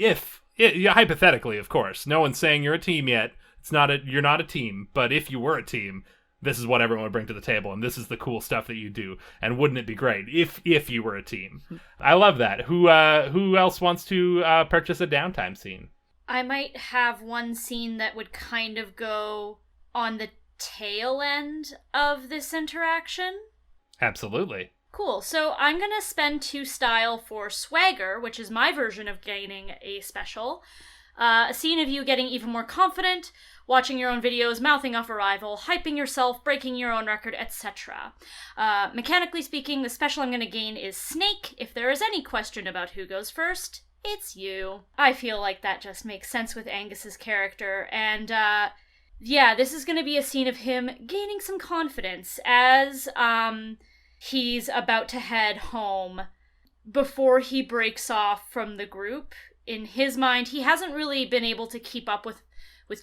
Hypothetically, of course, no one's saying you're a team yet. You're not a team, but if you were a team, this is what everyone would bring to the table, and this is the cool stuff that you do. And wouldn't it be great if you were a team? I love that. Who else wants to purchase a downtime scene? I might have one scene that would kind of go on the tail end of this interaction. Absolutely. Cool. So I'm going to spend 2 style for swagger, which is my version of gaining a special. A scene of you getting even more confident, watching your own videos, mouthing off arrival, hyping yourself, breaking your own record, etc. Mechanically speaking, the special I'm going to gain is Snake. If there is any question about who goes first, it's you. I feel like that just makes sense with Angus's character, and this is going to be a scene of him gaining some confidence as he's about to head home before he breaks off from the group. in his mind, he hasn't really been able to keep up with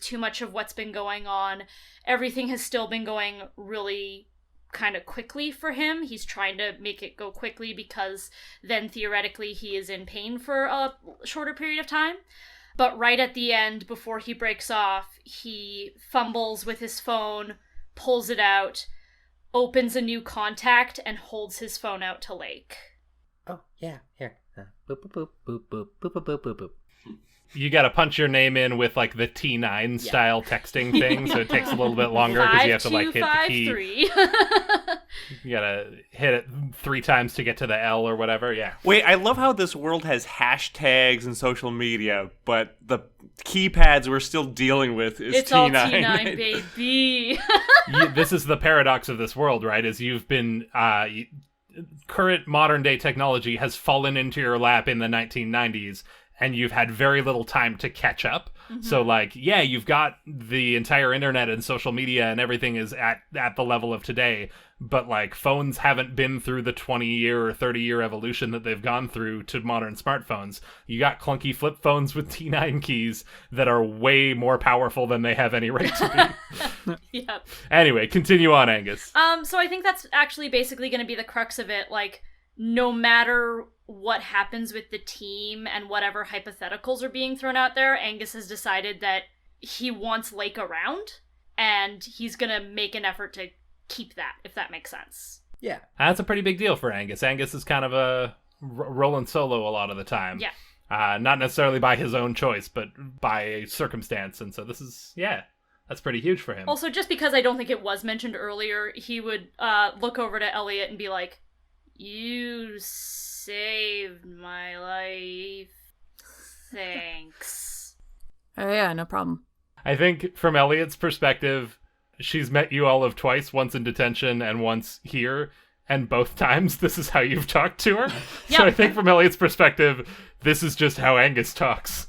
too much of what's been going on. Everything has still been going really kind of quickly for him. He's trying to make it go quickly because then theoretically he is in pain for a shorter period of time. But right at the end, before he breaks off, he fumbles with his phone, pulls it out, opens a new contact, and holds his phone out to Lake. Oh, yeah, here. Boop, boop, boop, boop, boop, boop, boop, boop, boop. You gotta punch your name in with, like, the T9 style texting thing, so it takes a little bit longer because you have to, like, hit the key. You gotta hit it 3 times to get to the L or whatever, yeah. Wait, I love how this world has hashtags and social media, but the keypads we're still dealing with is it's T9. All T9, baby. This is the paradox of this world, right? Is you've been... current modern-day technology has fallen into your lap in the 1990s, and you've had very little time to catch up. Mm-hmm. So, like, yeah, you've got the entire internet and social media and everything is at the level of today, but, like, phones haven't been through the 20-year or 30-year evolution that they've gone through to modern smartphones. You got clunky flip phones with T9 keys that are way more powerful than they have any right to be. Yep. Anyway, continue on, Angus. So I think that's actually basically going to be the crux of it. Like, no matter what happens with the team and whatever hypotheticals are being thrown out there, Angus has decided that he wants Lake around, and he's going to make an effort to keep that, if that makes sense. Yeah. That's a pretty big deal for Angus. Angus is kind of a rolling solo a lot of the time. Yeah. Not necessarily by his own choice, but by circumstance. And so this is, that's pretty huge for him. Also, just because I don't think it was mentioned earlier, he would look over to Elliott and be like, "You saved my life. Thanks." Oh yeah, no problem. I think from Elliott's perspective, she's met you all of twice, once in detention and once here, and both times this is how you've talked to her. Yep. So I think from Elliott's perspective, this is just how Angus talks.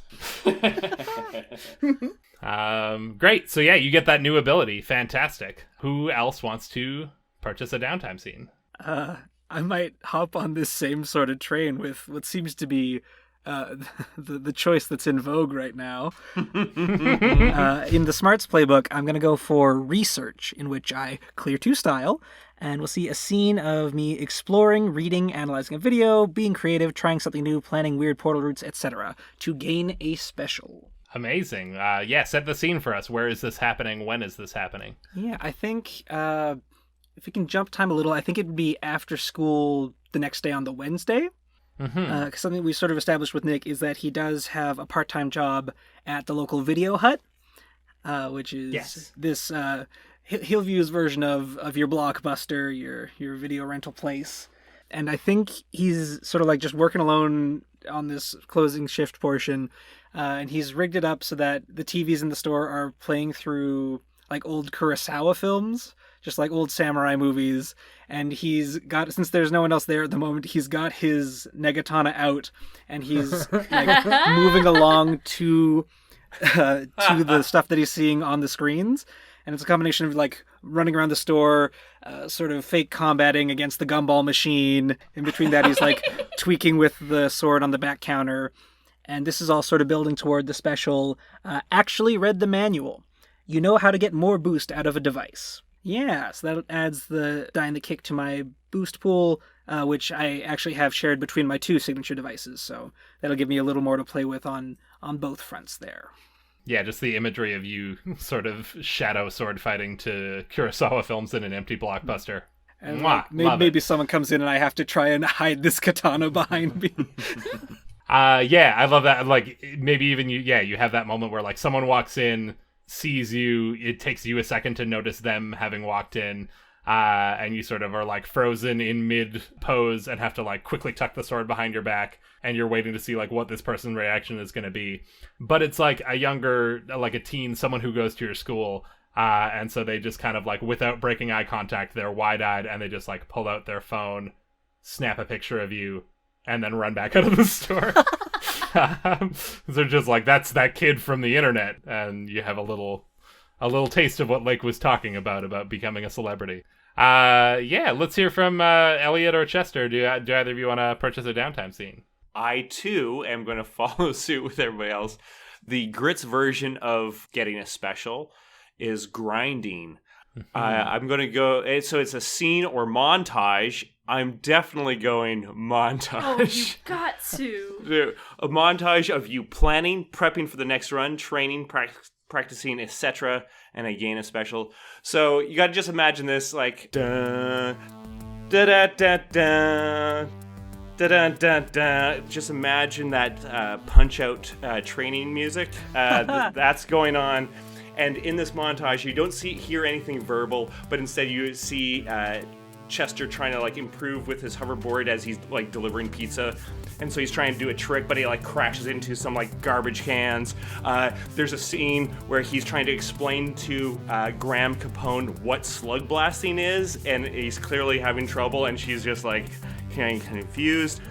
Great. So yeah, you get that new ability. Fantastic. Who else wants to purchase a downtime scene? I might hop on this same sort of train with what seems to be the choice that's in vogue right now. In the Smarts playbook, I'm going to go for research, in which I clear 2 style, and we'll see a scene of me exploring, reading, analyzing a video, being creative, trying something new, planning weird portal routes, etc. to gain a special. Amazing. Set the scene for us. Where is this happening? When is this happening? Yeah, I think if we can jump time a little, I think it'd be after school the next day on the Wednesday. Mm-hmm. Something we sort of established with Nick is that he does have a part-time job at the local video hut, which is this Hillview's version of your Blockbuster, your video rental place. And I think he's sort of like just working alone on this closing shift portion, and he's rigged it up so that the TVs in the store are playing through like old Kurosawa films, just like old samurai movies. And he's got, since there's no one else there at the moment, he's got his Negatana out, and he's like moving along to the stuff that he's seeing on the screens. And it's a combination of like running around the store, sort of fake combating against the gumball machine. In between that, he's like tweaking with the sword on the back counter. And this is all sort of building toward the special, actually read the manual. You know how to get more boost out of a device. Yeah, so that adds the die in the kick to my boost pool, which I actually have shared between my 2 signature devices. So that'll give me a little more to play with on both fronts there. Yeah, just the imagery of you sort of shadow sword fighting to Kurosawa films in an empty Blockbuster. And maybe someone comes in and I have to try and hide this katana behind me. I love that. Like, maybe even you have that moment where like someone walks in, sees you, it takes you a second to notice them having walked in, and you sort of are like frozen in mid pose and have to like quickly tuck the sword behind your back, and you're waiting to see like what this person's reaction is going to be. But it's like a younger, like a teen, someone who goes to your school, and so they just kind of like, without breaking eye contact, they're wide-eyed and they just like pull out their phone, snap a picture of you, and then run back out of the store. They're just like, that's that kid from the internet, and you have a little taste of what Lake was talking about becoming a celebrity. Let's hear from Elliott or Chester. Do either of you want to purchase a downtime scene? I too am going to follow suit with everybody else. The Grits version of getting a special is grinding. I'm going to go, so it's a scene or montage. I'm definitely going montage. Oh, you got to. A montage of you planning, prepping for the next run, training, practicing, etc., and I gain a special. So you got to just imagine this like da da da da da da da da da. Just imagine that punch-out training music that's going on. And in this montage, you don't hear anything verbal, but instead you see Chester trying to like improve with his hoverboard as he's like delivering pizza. And so he's trying to do a trick, but he like crashes into some like garbage cans. There's a scene where he's trying to explain to Graham Capone what slug blasting is, and he's clearly having trouble, and she's just like kind of confused.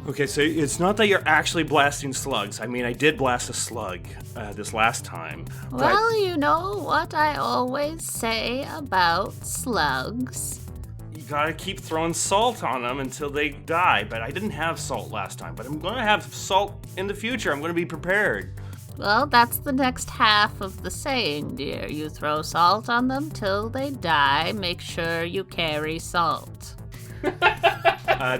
Okay, so it's not that you're actually blasting slugs. I mean, I did blast a slug this last time. Well, you know what I always say about slugs. You gotta keep throwing salt on them until they die. But I didn't have salt last time, but I'm gonna have salt in the future. I'm gonna be prepared. Well, that's the next half of the saying, dear. You throw salt on them till they die. Make sure you carry salt.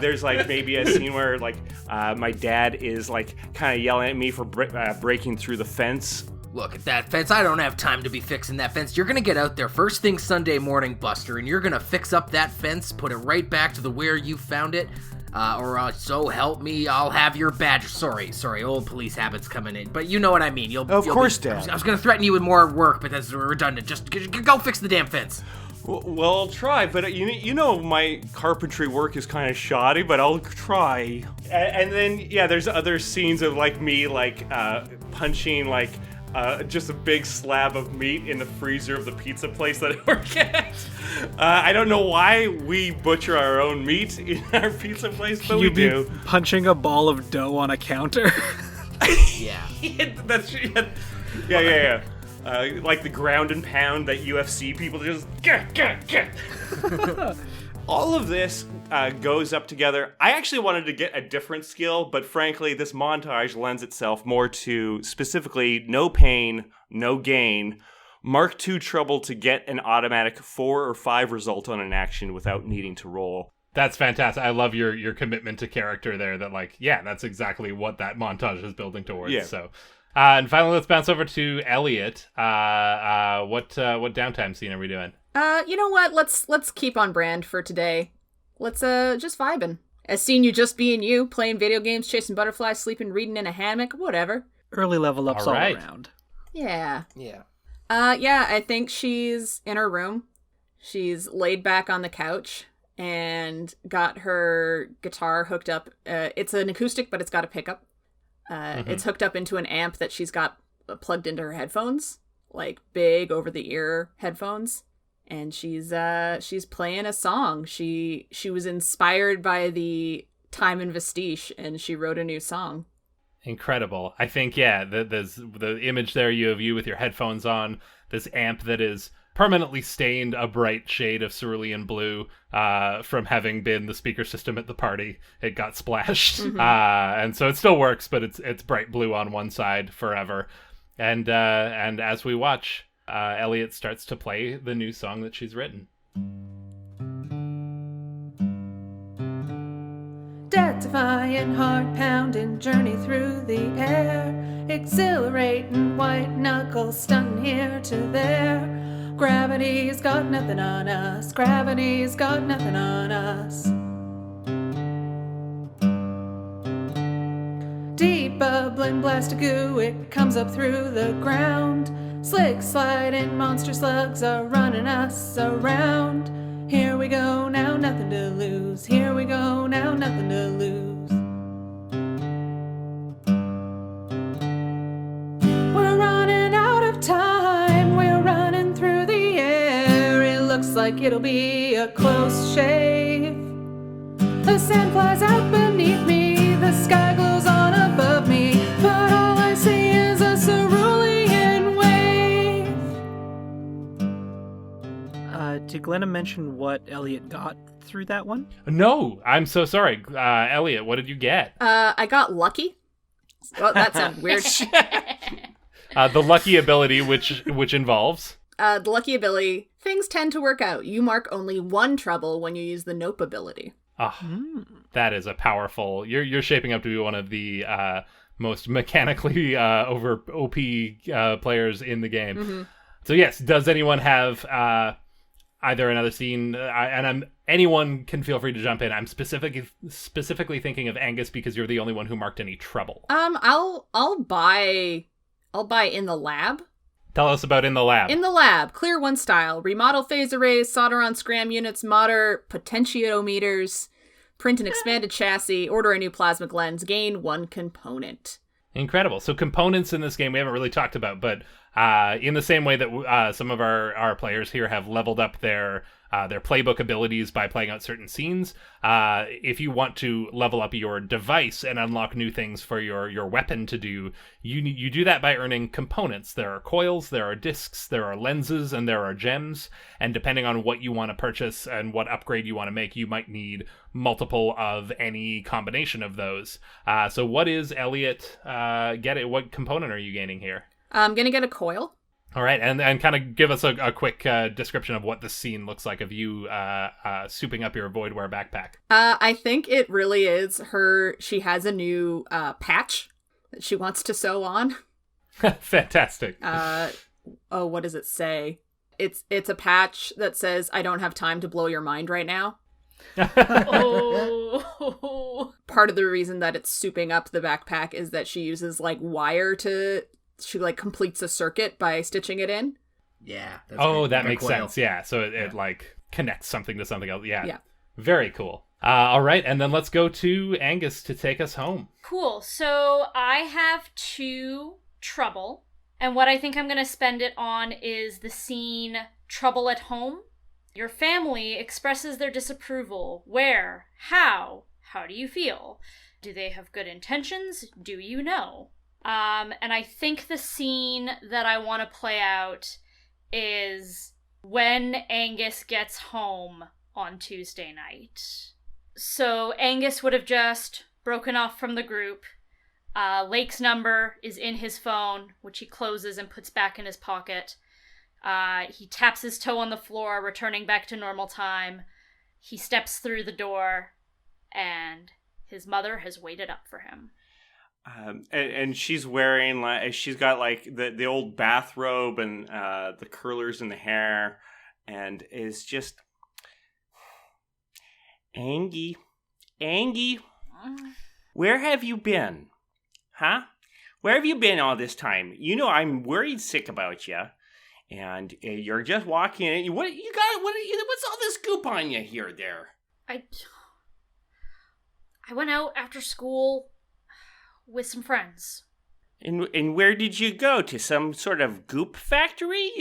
There's like maybe a scene where like my dad is like kind of yelling at me for breaking through the fence. Look at that fence. I don't have time to be fixing that fence. You're gonna get out there first thing Sunday morning, Buster, and you're gonna fix up that fence, put it right back to the where you found it, or so help me, I'll have your badge. Sorry, old police habits coming in, but you know what I mean. Of course, Dad. I was gonna threaten you with more work, but that's redundant. Just go fix the damn fence. Well, I'll try, but you know my carpentry work is kind of shoddy, but I'll try. And then, yeah, there's other scenes of, like, me, like, punching, like, just a big slab of meat in the freezer of the pizza place that I work at. I don't know why we butcher our own meat in our pizza place, but we do. Punching a ball of dough on a counter? Yeah. Yeah. Like the ground and pound that UFC people just get. All of this goes up together. I actually wanted to get a different skill, but frankly, this montage lends itself more to specifically no pain, no gain, Mark II trouble to get an automatic 4 or 5 result on an action without needing to roll. That's fantastic. I love your commitment to character there. That like, yeah, that's exactly what that montage is building towards. Yeah. So. And finally, let's bounce over to Elliott. What downtime scene are we doing? You know what? Let's keep on brand for today. Let's just vibing. As seen you just being you, playing video games, chasing butterflies, sleeping, reading in a hammock, whatever. Early level ups all around. Yeah. Yeah. I think she's in her room. She's laid back on the couch and got her guitar hooked up. It's an acoustic, but it's got a pickup. It's hooked up into an amp that she's got plugged into her headphones, like big over-the-ear headphones, and she's playing a song. She was inspired by the time in Vastiche, and she wrote a new song. Incredible. I think, yeah, there's the image there you have you with your headphones on, this amp that is permanently stained a bright shade of cerulean blue from having been the speaker system at the party. It got splashed. And so it still works, but it's bright blue on one side forever. And as we watch, Elliott starts to play the new song that she's written. Death-defying, heart-pounding journey through the air, exhilarating, white knuckles stunting here to there. Gravity's got nothing on us. Gravity's got nothing on us. Deep bubbling blast of goo, it comes up through the ground. Slick sliding monster slugs are running us around. Here we go now, nothing to lose. Here we go now, nothing to lose. We're running out of time. We're running through the air. It looks like it'll be a close shave. The sand flies out beneath me. The sky glows on above me. But all I see is a cerulean wave. To Did Glenna mention what Elliott got through that one? No, I'm so sorry. Elliott, what did you get? I got lucky. Well, that sounds weird. The lucky ability, which involves... The lucky ability, things tend to work out. You mark only one trouble when you use the nope ability. That is a powerful... You're shaping up to be one of the most mechanically over OP players in the game. Mm-hmm. So yes, does anyone have either another scene? Anyone can feel free to jump in. I'm specifically thinking of Angus because you're the only one who marked any trouble. I'll buy in the lab. Tell us about In the Lab. In the lab, clear one style, remodel phase arrays, solder on scram units, modder potentiometers, print an expanded chassis, order a new plasmic lens, gain one component. Incredible. So components in this game we haven't really talked about, but in the same way that some of our players here have leveled up their playbook abilities by playing out certain scenes, if you want to level up your device and unlock new things for your weapon to do, you do that by earning components. There are coils, there are discs, there are lenses, and there are gems. And depending on what you want to purchase and what upgrade you want to make, you might need multiple of any combination of those. So what is Elliott what component are you gaining here? I'm going to get a coil. All right, and kind of give us a quick description of what the scene looks like of you souping up your Voidware backpack. I think it really is her. She has a new patch that she wants to sew on. Fantastic. What does it say? It's a patch that says, "I don't have time to blow your mind right now." Oh. Part of the reason that it's souping up the backpack is that she uses like wire to... She like completes a circuit by stitching it in. Yeah. That makes sense. Yeah. So it like connects something to something else. Yeah. Very cool. All right. And then let's go to Angus to take us home. Cool. So I have 2 trouble. And what I think I'm going to spend it on is the scene Trouble at Home. Your family expresses their disapproval. Where? How? How do you feel? Do they have good intentions? Do you know? And I think the scene that I want to play out is when Angus gets home on Tuesday night. So Angus would have just broken off from the group. Lake's number is in his phone, which he closes and puts back in his pocket. He taps his toe on the floor, returning back to normal time. He steps through the door, and his mother has waited up for him. And she's wearing she's got like the old bathrobe and the curlers in the hair, and is just Angie, where have you been? Huh? Where have you been all this time? You know I'm worried sick about you, and you're just walking in. What you got? What's all this goop on you here? There. I went out after school with some friends. And where did you go? To some sort of goop factory?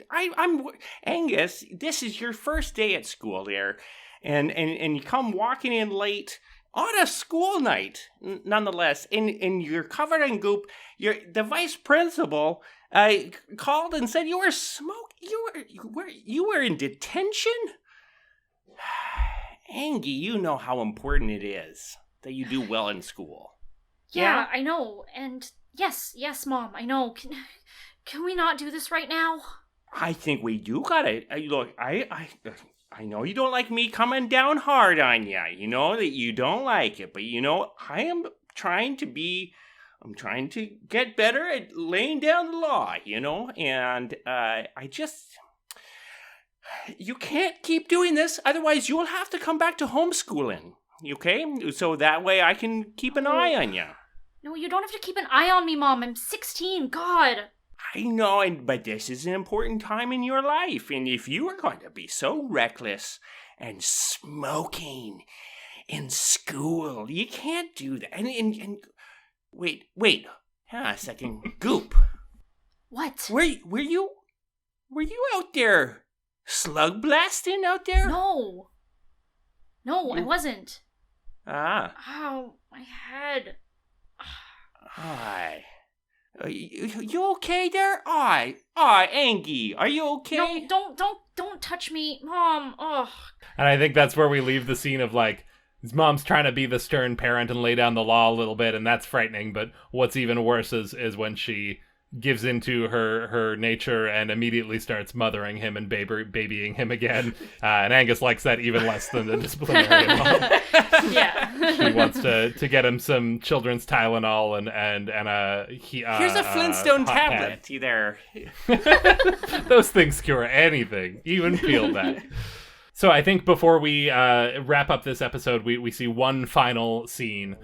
I'm Angus. This is your first day at school there, and you come walking in late on a school night, nonetheless. And you're covered in goop. The vice principal called and said you were you were in detention. Angie, you know how important it is that you do well in school. Yeah, I know. And yes, Mom, I know. Can we not do this right now? I think we do gotta. Look, I know you don't like me coming down hard on you. You know that you don't like it, but you know I'm trying to get better at laying down the law. You know, and you can't keep doing this. Otherwise, you'll have to come back to homeschooling. Okay, so that way I can keep an eye on you. No, you don't have to keep an eye on me, Mom. I'm 16. God. I know, but this is an important time in your life. And if you are going to be so reckless and smoking in school, you can't do that. And wait. Hang on a second. Goop. What? Were you out there slug blasting out there? No, I wasn't. Ah. Ow, my head. Aye. You okay there? Aye, Angie, are you okay? No, don't touch me, Mom. Oh. And I think that's where we leave the scene of, like, his mom's trying to be the stern parent and lay down the law a little bit, and that's frightening. But what's even worse is when she gives into her nature and immediately starts mothering him and babying him again. And Angus likes that even less than the disciplinary mom. Yeah. She wants to get him some children's Tylenol and here's a Flintstone tablet. You there? Those things cure anything, even peel back. So I think before we wrap up this episode, we see one final scene.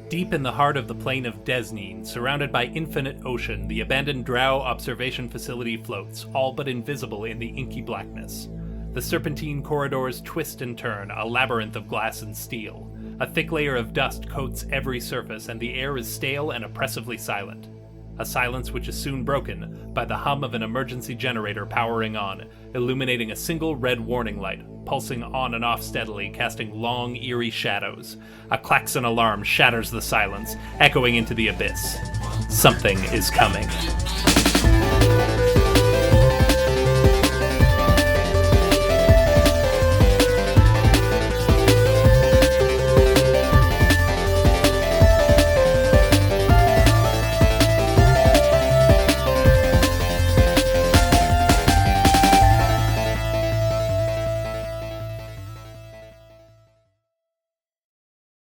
Deep in the heart of the plain of Desnine, surrounded by infinite ocean, the abandoned Drow observation facility floats, all but invisible in the inky blackness. The serpentine corridors twist and turn, a labyrinth of glass and steel. A thick layer of dust coats every surface, and the air is stale and oppressively silent. A silence which is soon broken by the hum of an emergency generator powering on, illuminating a single red warning light, pulsing on and off steadily, casting long, eerie shadows. A klaxon alarm shatters the silence, echoing into the abyss. Something is coming.